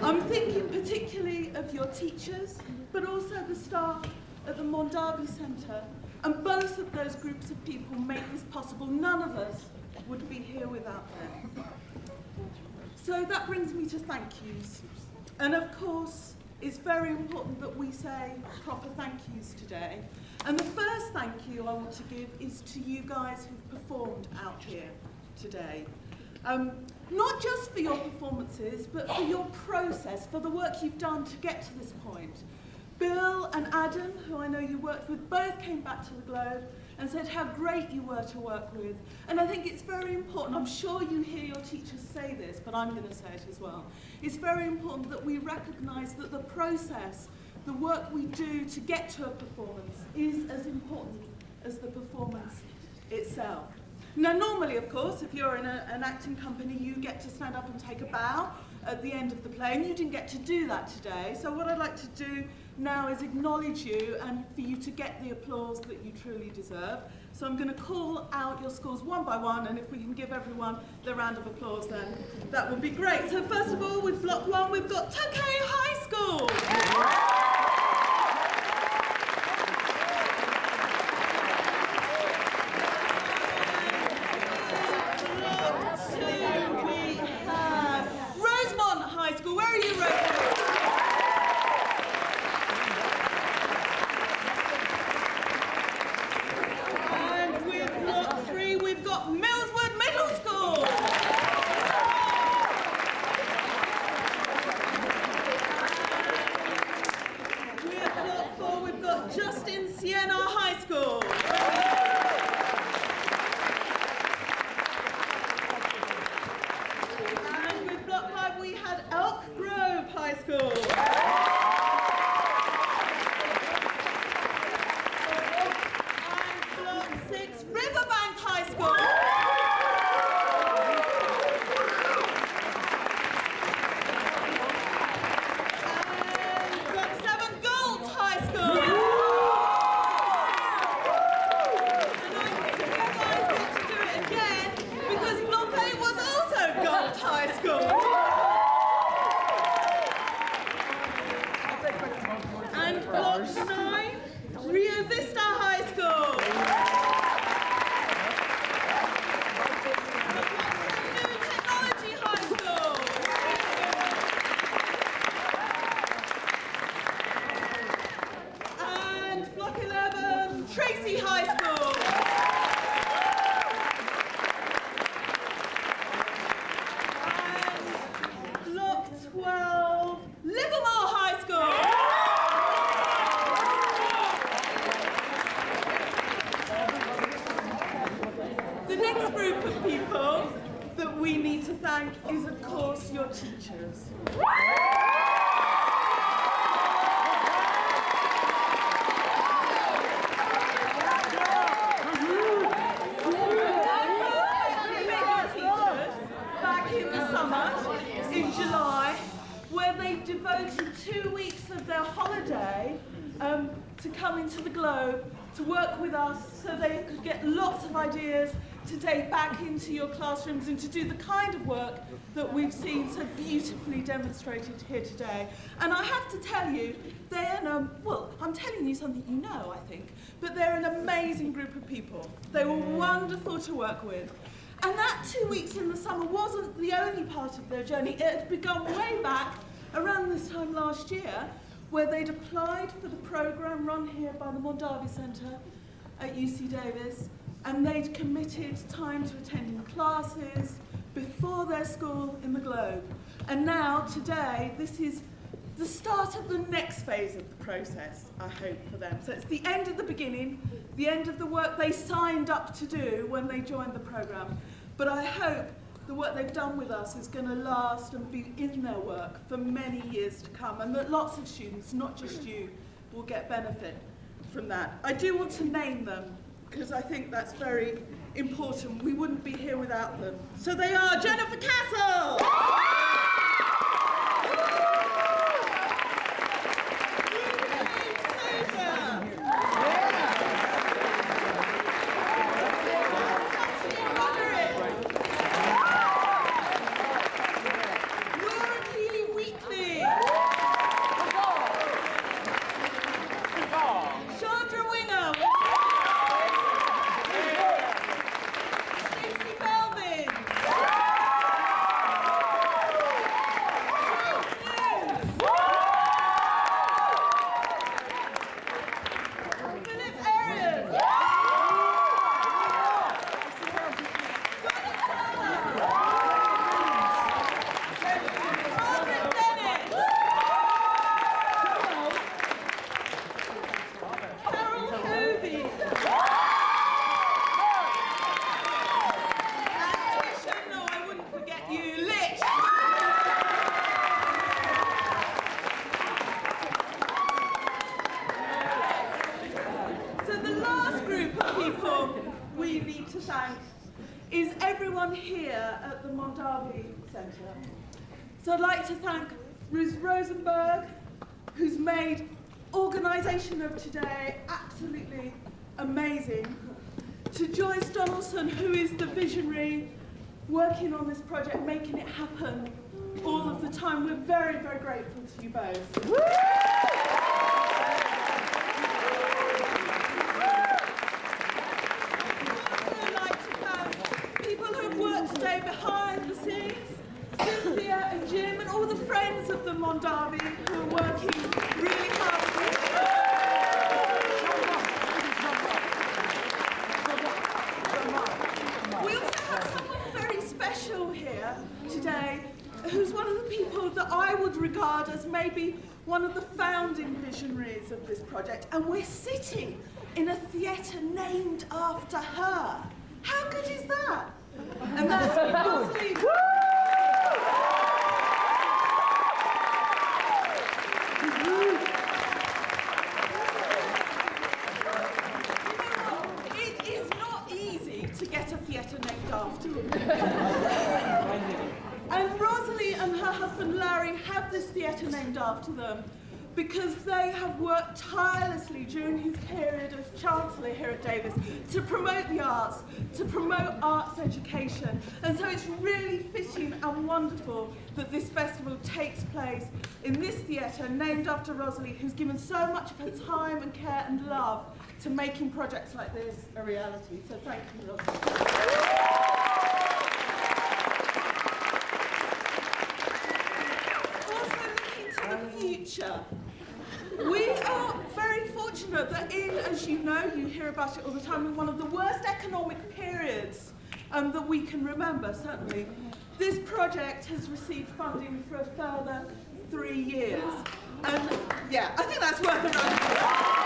I'm thinking particularly of your teachers, but also the staff at the Mondavi Center, and both of those groups of people make this possible. None of us would be here without them. So that brings me to thank yous. And of course, it's very important that we say proper thank yous today. And the first thank you I want to give is to you guys who've performed out here today. Not just for your performances, but for your process, for the work you've done to get to this point. Bill and Adam, who I know you worked with, both came back to the Globe and said how great you were to work with. And I think it's very important, I'm sure you hear your teachers say this, but I'm going to say it as well. It's very important that we recognise that the process, the work we do to get to a performance, is as important as the performance itself. Now, normally, of course, if you're in an acting company, you get to stand up and take a bow at the end of the play, and you didn't get to do that today. So what I'd like to do now is acknowledge you and for you to get the applause that you truly deserve. So I'm going to call out your schools one by one, and if we can give everyone the round of applause, then that would be great. So first of all, with Block 1, we've got Takei High School. last group of people that we need to thank is, of course, your teachers. Back in the summer, in July, where they devoted 2 weeks of their holiday to come into the Globe, to work with us so they could get lots of ideas to take back into your classrooms and to do the kind of work that we've seen so beautifully demonstrated here today. And I have to tell you, they're well, I'm telling you something you know, I think, but they're an amazing group of people. They were wonderful to work with. And that 2 weeks in the summer wasn't the only part of their journey. It had begun way back around this time last year, where they'd applied for the program run here by the Mondavi Center at UC Davis, and they'd committed time to attending classes before their school in the Globe. And now, today, this is the start of the next phase of the process, I hope, for them. So it's the end of the beginning, the end of the work they signed up to do when they joined the program. But I hope the work they've done with us is going to last and be in their work for many years to come, and that lots of students, not just you, will get benefit from that. I do want to name them, because I think that's very important. We wouldn't be here without them. So they are Jennifer Castle! Is everyone here at the Mondavi Center. So I'd like to thank Ruth Rosenberg, who's made organisation of today absolutely amazing, to Joyce Donaldson, who is the visionary working on this project, making it happen all of the time. We're very, very grateful to you both. Woo! Today behind the scenes, Cynthia and Jim and all the friends of the Mondavi who are working really hard. We also have someone very special here today, who's one of the people that I would regard as maybe one of the founding visionaries of this project, and we're sitting in a theatre named after her. How good is that? And that's Rosalie. It is not easy to get a theatre named after him. And Rosalie and her husband Larry have this theatre named after them because they have worked tirelessly during his period as Chancellor here at Davis to promote the arts, to promote arts education. And so it's really fitting and wonderful that this festival takes place in this theatre named after Rosalie, who's given so much of her time and care and love to making projects like this a reality. So thank you, Rosalie. Future. We are very fortunate that as you know, you hear about it all the time, in one of the worst economic periods that we can remember, certainly, this project has received funding for a further 3 years. And yeah, I think that's worth a round of applause.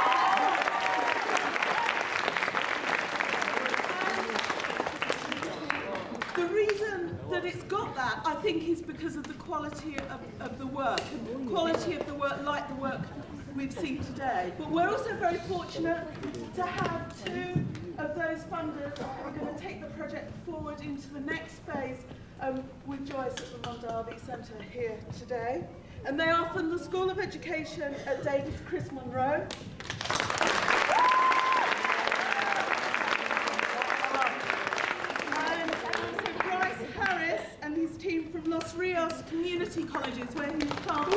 that it's got that, I think, is because of the quality of the work, and quality of the work like the work we've seen today. But we're also very fortunate to have two of those funders who are going to take the project forward into the next phase with Joyce at the Mondavi Center here today. And they are from the School of Education at Davis Chris Monroe. And also Bryce Harris and his team from Los Rios Community Colleges, where he's from.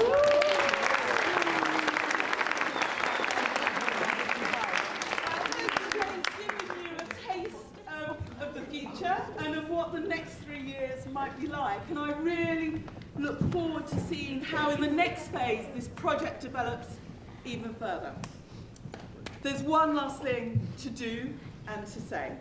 And of what the next 3 years might be like. And I really look forward to seeing how in the next phase this project develops even further. There's one last thing to do and to say.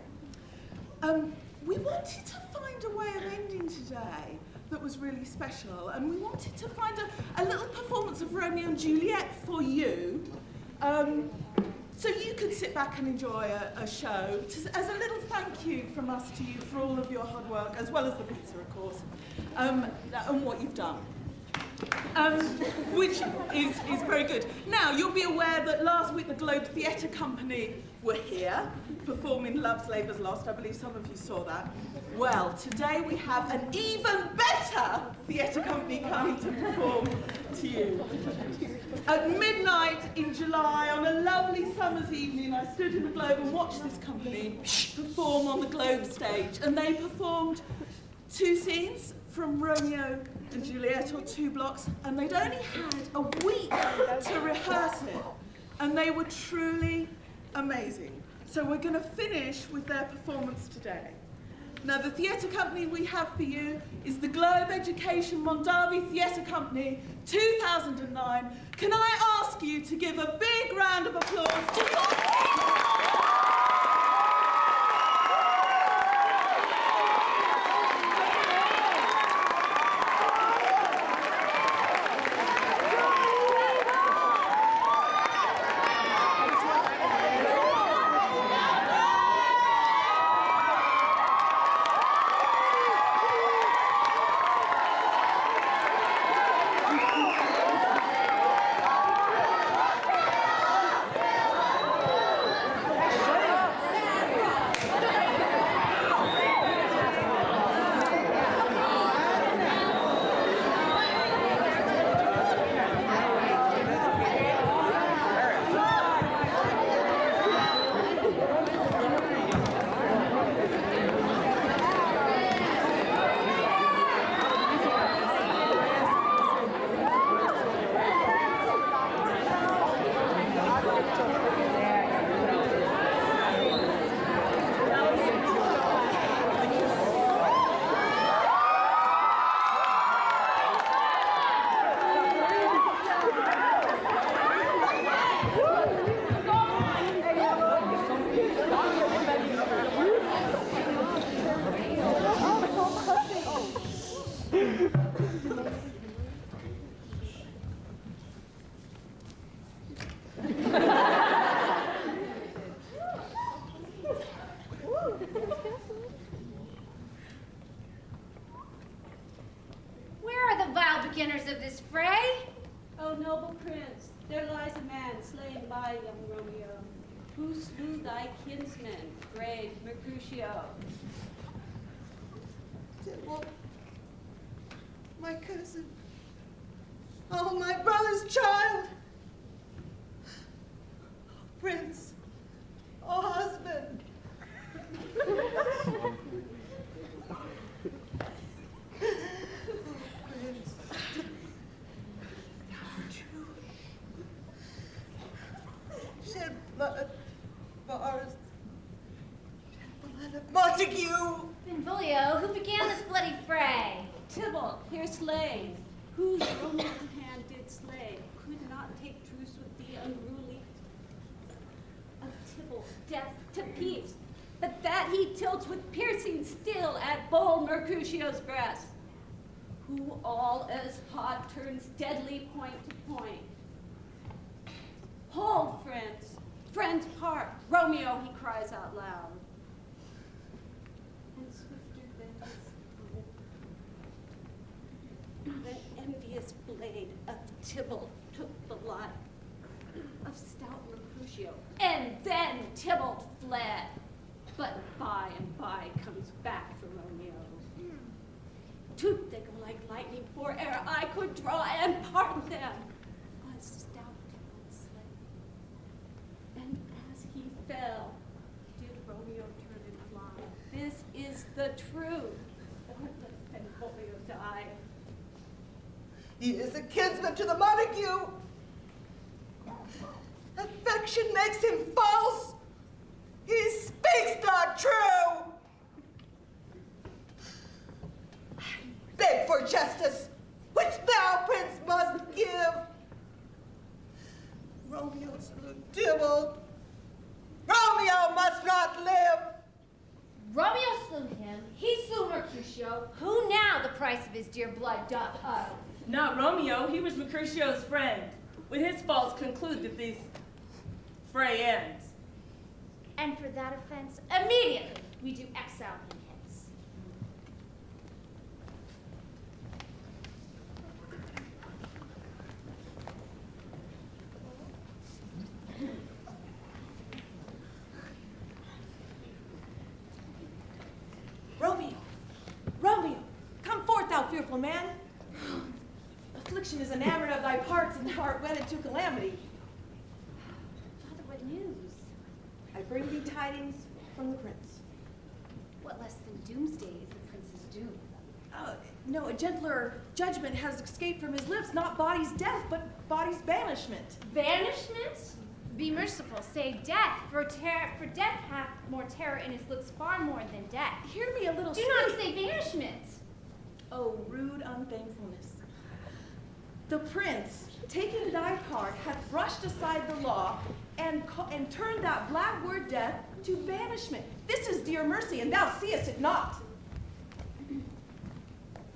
We wanted to find a way of ending today that was really special, and we wanted to find a little performance of Romeo and Juliet for you. So you could sit back and enjoy a show as a little thank you from us to you for all of your hard work, as well as the pizza, of course, and what you've done, which is very good. Now, you'll be aware that last week the Globe Theatre Company were here, performing Love's Labour's Lost. I believe some of you saw that. Well, today we have an even better theatre company coming to perform to you. At midnight in July, on a lovely summer's evening, I stood in the Globe and watched this company perform on the Globe stage. And they performed 2 scenes from Romeo and Juliet, or 2 blocks, and they'd only had a week to rehearse it. And they were truly amazing. So we're going to finish with their performance today. Now, the theatre company we have for you is the Globe Education Mondavi Theatre Company 2009. Can I ask you to give a big round of applause to your Of this fray? O noble prince, there lies a man slain by young Romeo, who slew thy kinsman, brave Mercutio. Well, my cousin. Oh, my brother's child. Prince. Oh, husband. Shed blood, bars, blood of Montague. Benvolio, who began this bloody fray? Tybalt, here slain, whose Romeo's hand did slay, could not take truce with the unruly of Tybalt, death to peace, but that he tilts with piercing still at bold Mercutio's breast, who all as hot turns deadly point to point. Hold, friends, friends part, Romeo, he cries out loud. And swifter than his this blade of Tybalt took the life of stout Mercutio, and then Tybalt fled. But by and by comes back for Romeo. Toot they go like lightning, for ere I could draw and part them, on stout Tybalt slay. And as he fell, did Romeo turn and fly. This is the truth. Oh, let Benvolio die. He is a kinsman to the Montague. Affection makes him false. He speaks not true. I beg for justice, which thou, Prince, must give. Romeo slew Tybalt. Romeo must not live. Romeo slew him, he slew Mercutio. Who now the price of his dear blood doth owe? Not Romeo, he was Mercutio's friend. With his faults conclude that this fray ends. And for that offense, immediately we do exile him hence. Romeo! Romeo! Come forth, thou fearful man! Affliction is enamored of thy parts, and thou art wedded to calamity. Father, what news? I bring thee tidings from the prince. What less than doomsday is the prince's doom? No, a gentler judgment has escaped from his lips, not body's death, but body's banishment. Banishment? Be merciful, say death, for death hath more terror in his looks far more than death. Hear me a little. Do not say banishment. Oh, rude unthankfulness. The prince, taking thy part, hath brushed aside the law and turned that black word death to banishment. This is dear mercy, and thou seest it not.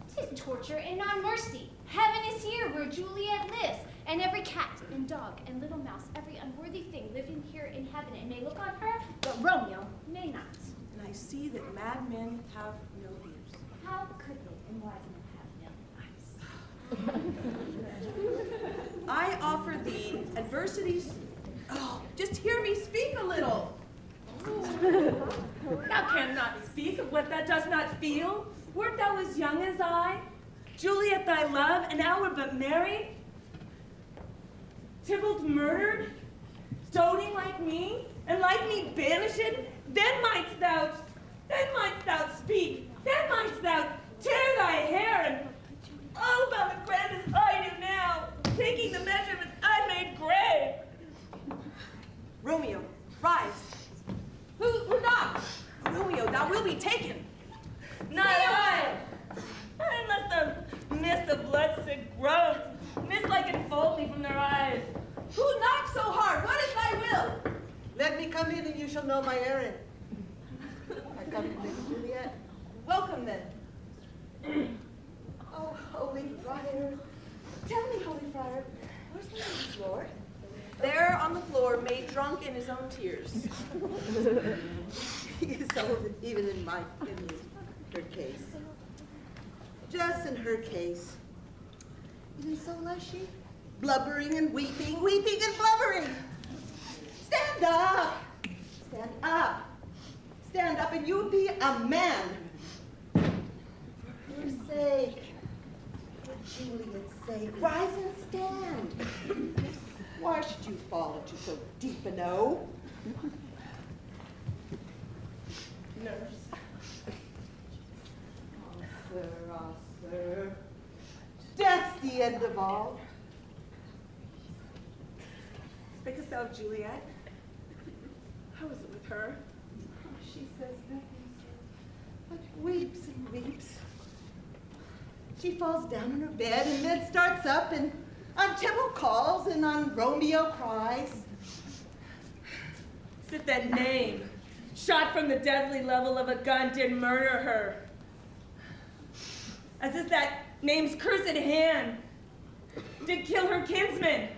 'Tis torture and not mercy. Heaven is here where Juliet lives, and every cat and dog and little mouse, every unworthy thing living here in heaven, and may look on her, but Romeo may not. And I see that madmen have no ears. How could they, and wise men have no eyes? I offer thee adversities. Oh, just hear me speak a little. Thou cannot speak of what thou dost not feel. Wert thou as young as I, Juliet thy love, and thou wert but married? Tybalt murdered, stoning like me, and like me banished, then mightst thou speak, then mightst thou tear thy hair, and all about the grandest I do now, taking the measurements I made grave. Romeo, rise. Who knocks? Romeo, thou wilt be taken. Not I! I must have missed the blood-sick groans, mist like enfold me from their eyes. Who knocks so hard? What is thy will? Let me come in and you shall know my errand. I come to Lady Juliet. Welcome then. Oh, holy friar. Tell me, holy friar, where's the lady's lord? There on the floor, made drunk in his own tears. He is old even in her case. Just in her case. Even so was she, blubbering and weeping, weeping and blubbering. Stand up! Stand up! Stand up and you be a man. For her sake, for Juliet's sake, rise and stand. Why should you fall into so deep an O? Nurse. Ah, sir. Death's the end of all. Speakest thou of Juliet? How is it with her? She says nothing, sir, but weeps and weeps. She falls down in her bed and then starts up, and on Tybalt calls and on Romeo cries. If that name, shot from the deadly level of a gun, did murder her. As if that name's cursed hand did kill her kinsman.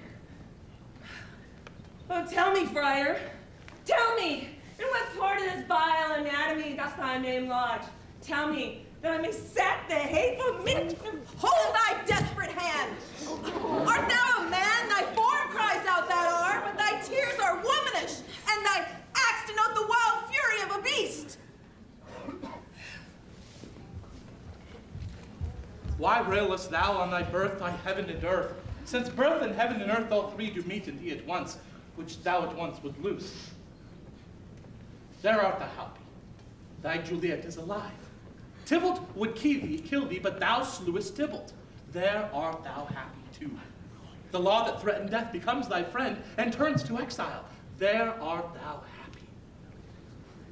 Oh, tell me, friar, tell me, in what part of this vile anatomy doth thy name lodge? Tell me, that I may set the hateful mint. Hold thy desperate hand! Art thou a man? Thy form cries out thou art, but thy tears are womanish, and thy acts denote the wild fury of a beast. Why railest thou on thy birth, thy heaven and earth? Since birth and heaven and earth all three do meet in thee at once, which thou at once would loose. There art thou happy. Thy Juliet is alive. Tybalt would kill thee, but thou slewest Tybalt. There art thou happy too. The law that threatened death becomes thy friend and turns to exile. There art thou happy.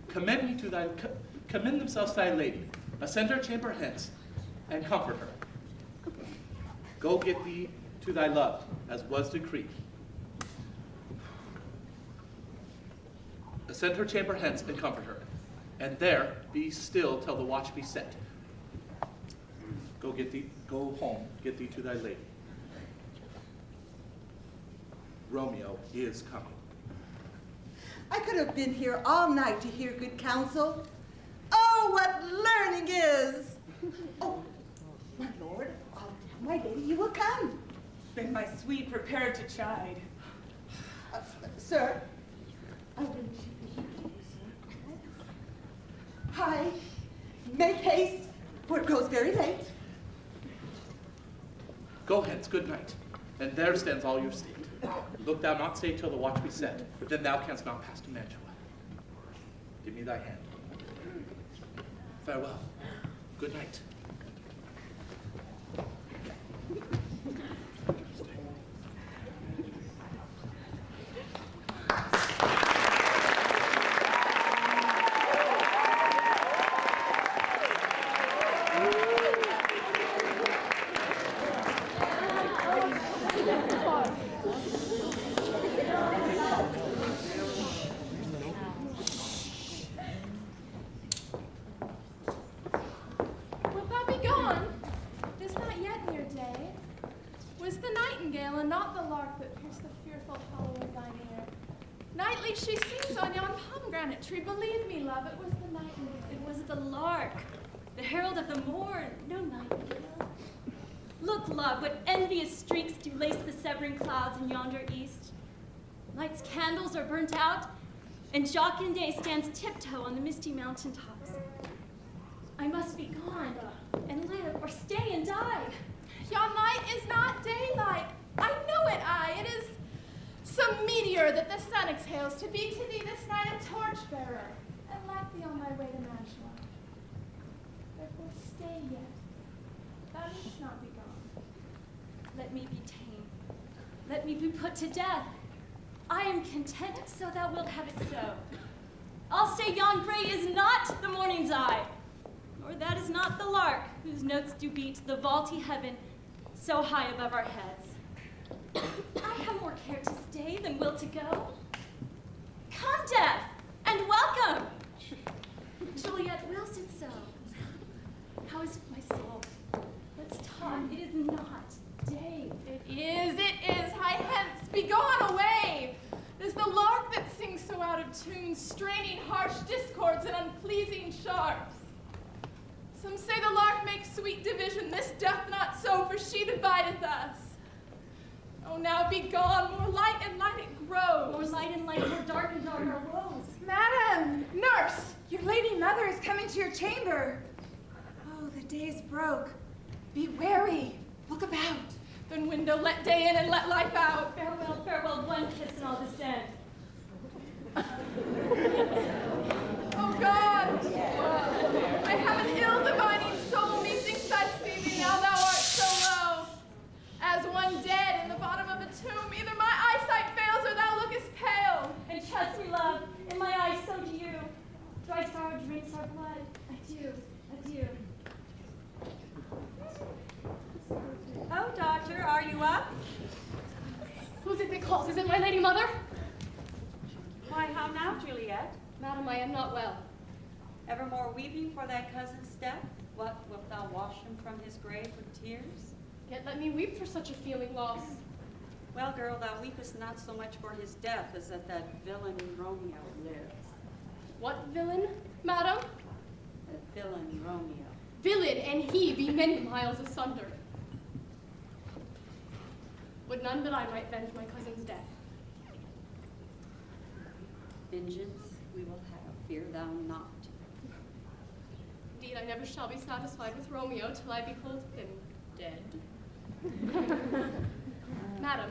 Commend themselves to thy lady, ascend her chamber hence, and comfort her. Go get thee to thy love, as was decreed. Ascend her chamber hence and comfort her, and there be still till the watch be set. Go home, get thee to thy lady. Romeo is coming. I could have been here all night to hear good counsel. Oh, what learning is! Oh, my lord, I'll tell my lady you will come. Then my sweet prepared to chide. Sir, I will you, sir. Hi, make haste, for it grows very late. Go hence, good night, and there stands all your state. Look thou not stay till the watch be set, for then thou canst not pass to Mantua. Give me thy hand. Farewell. Good night. Tree, believe me, love, it was the nightingale. It was the lark, the herald of the morn, no nightingale. Look, love, what envious streaks do lace the severing clouds in yonder east. Night's candles are burnt out, and jocund day stands tiptoe on the misty mountain tops. I must be gone, and live, or stay and die. Yon night is not daylight. I know it, it is some meteor that the sun exhales to be to thee this night a torchbearer, and light thee on thy way to Mantua. Therefore stay yet. Thou needst not be gone. Let me be tame. Let me be put to death. I am content, so thou wilt have it so. I'll say yon gray is not the morning's eye, nor that is not the lark, whose notes do beat the vaulty heaven so high above our heads. I have more care to stay than will to go. Come, death, and welcome. Juliet wills it so. How is my soul? Let's talk. It is not day. It is. Hie hence, be gone away. It is the lark that sings so out of tune, straining harsh discords and unpleasing sharps. Some say the lark makes sweet division. This doth not so, for she divideth us. Oh, now be gone, more light and light it grows. More light and light, more dark and dark our woes. Madam, nurse, your lady mother is coming to your chamber. Oh, the day is broke. Be wary, look about. Then window let day in and let life out. Farewell, farewell, one kiss and I'll descend. Oh God, I have an ill divining soul, methinks I see thee now, thou art so low. As one dead in the bottom of a tomb, either my eyesight fails or thou lookest pale. And trust me, love, in my eyes so do you. Dry sorrow drinks our blood. Adieu, adieu. Oh, doctor, are you up? Who's it that calls? Is it my lady mother? Why, how now, Juliet? Madam, I am not well. Evermore weeping for thy cousin's death? What, wilt thou wash him from his grave with tears? Yet let me weep for such a feeling loss. Well, girl, thou weepest not so much for his death as that villain Romeo lives. What villain, madam? villain Romeo. Villain and he be many miles asunder. Would none but I might venge my cousin's death. Vengeance we will have, fear thou not. Indeed, I never shall be satisfied with Romeo till I behold him dead. Madam,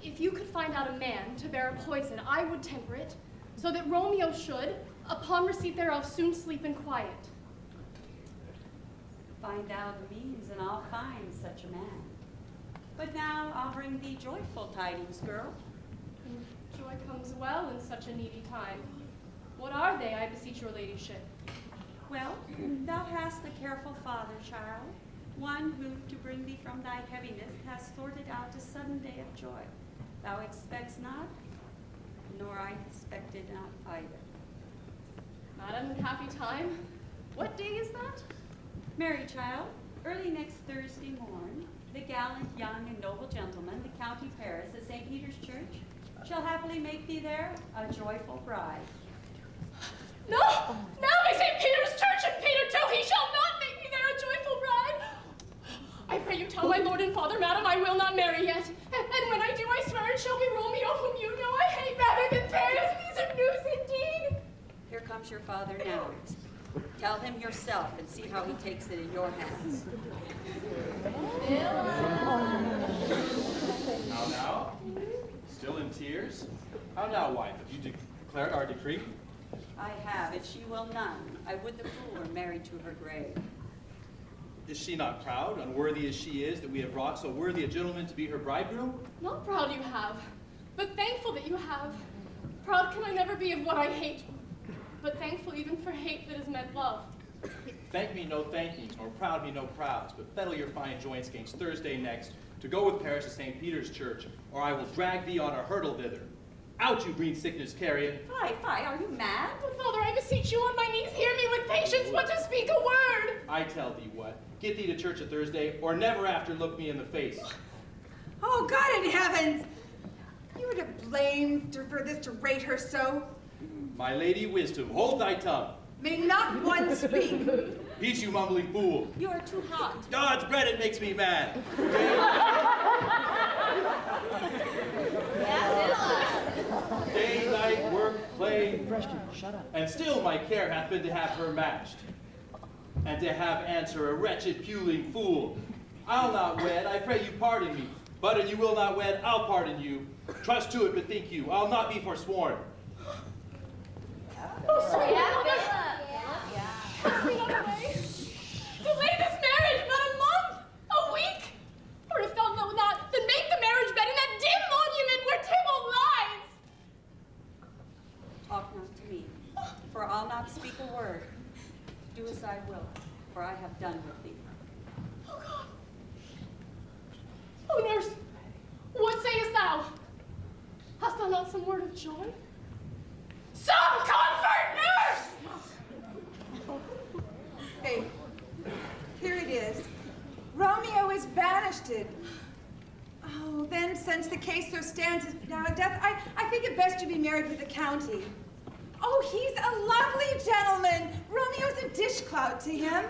if you could find out a man to bear a poison, I would temper it, so that Romeo should, upon receipt thereof, soon sleep in quiet. Find thou the means, and I'll find such a man. But now I'll bring thee joyful tidings, girl. Joy comes well in such a needy time. What are they, I beseech your ladyship? Well, thou hast the careful father, child, one who, to bring thee from thy heaviness, has sorted out a sudden day of joy. Thou expects not, nor I expected not either. Madam, happy time. What day is that? Mary, child, early next Thursday morn, the gallant, young, and noble gentleman, the county Paris, of St. Peter's Church, shall happily make thee there a joyful bride. No! Now by St. Peter's Church and Peter too, he shall not make me there a joyful bride! I pray you tell my lord and father, madam, I will not marry yet. And when I do, I swear it shall be Romeo, whom you know I hate rather than Paris. These are news indeed. Here comes your father now. Tell him yourself and see how he takes it in your hands. How now? Still in tears? How now, wife? Have you declared our decree? I have, if she will none. I would the fool were married to her grave. Is she not proud, unworthy as she is, that we have brought so worthy a gentleman to be her bridegroom? Not proud you have, but thankful that you have. Proud can I never be of what I hate, but thankful even for hate that is meant love. Thank me no thankings, nor proud me no prouds, but fettle your fine joints against Thursday next, to go with Paris to St. Peter's Church, or I will drag thee on a hurdle thither. Out, you green sickness carrion! Fie, fie, are you mad? But father, I beseech you on my knees, hear me with patience, but to speak a word. I tell thee what, get thee to church a Thursday, or never after look me in the face. Oh, God in heavens! You were to blame for this to rate her so. My lady wisdom, hold thy tongue. May not one speak. Peace, you mumbling fool. You are too hot. God's bread, it makes me mad. Day, night, work, play. Shut up. And still my care hath been to have her matched, and to have answer a wretched, puling fool. I'll not wed, I pray you pardon me. But an you will not wed, I'll pardon you. Trust to it, bethink you, I'll not be forsworn. Oh, sweet mother! Cast me not away. Delay this marriage but a month, a week. Or if thou know not, then make the marriage bed in that dim monument where Tybalt lies. Talk not to me, for I'll not speak a word. Do as I will, for I have done with thee. Oh, God. Oh, nurse, what sayest thou? Hast thou not some word of joy? Some comfort, nurse! Hey, here it is. Romeo is banished. Oh, then, since the case so stands as now a death, I think it best to be married with the county. Oh, he's a lovely gentleman. Romeo's a dishclout to him.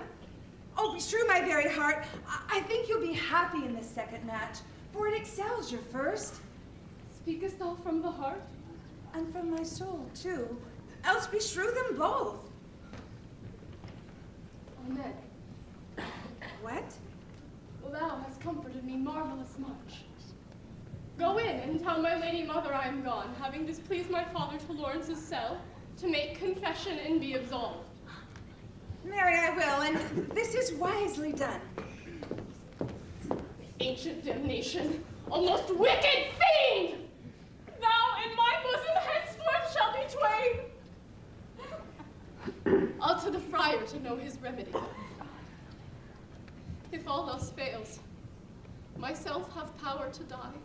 Oh, shrew my very heart, I think you'll be happy in this second match, for it excels your first. Speakest thou from the heart? And from my soul, too. Else beshrew them both. Amen. What? Well, thou hast comforted me marvelous much. Go in and tell my lady mother I am gone, having displeased my father to Lawrence's cell, to make confession and be absolved. Mary, I will, and this is wisely done. Ancient damnation, a most wicked fiend! Thou and my bosom henceforth shall be twain. I'll to the friar to know his remedy. If all else fails, myself have power to die.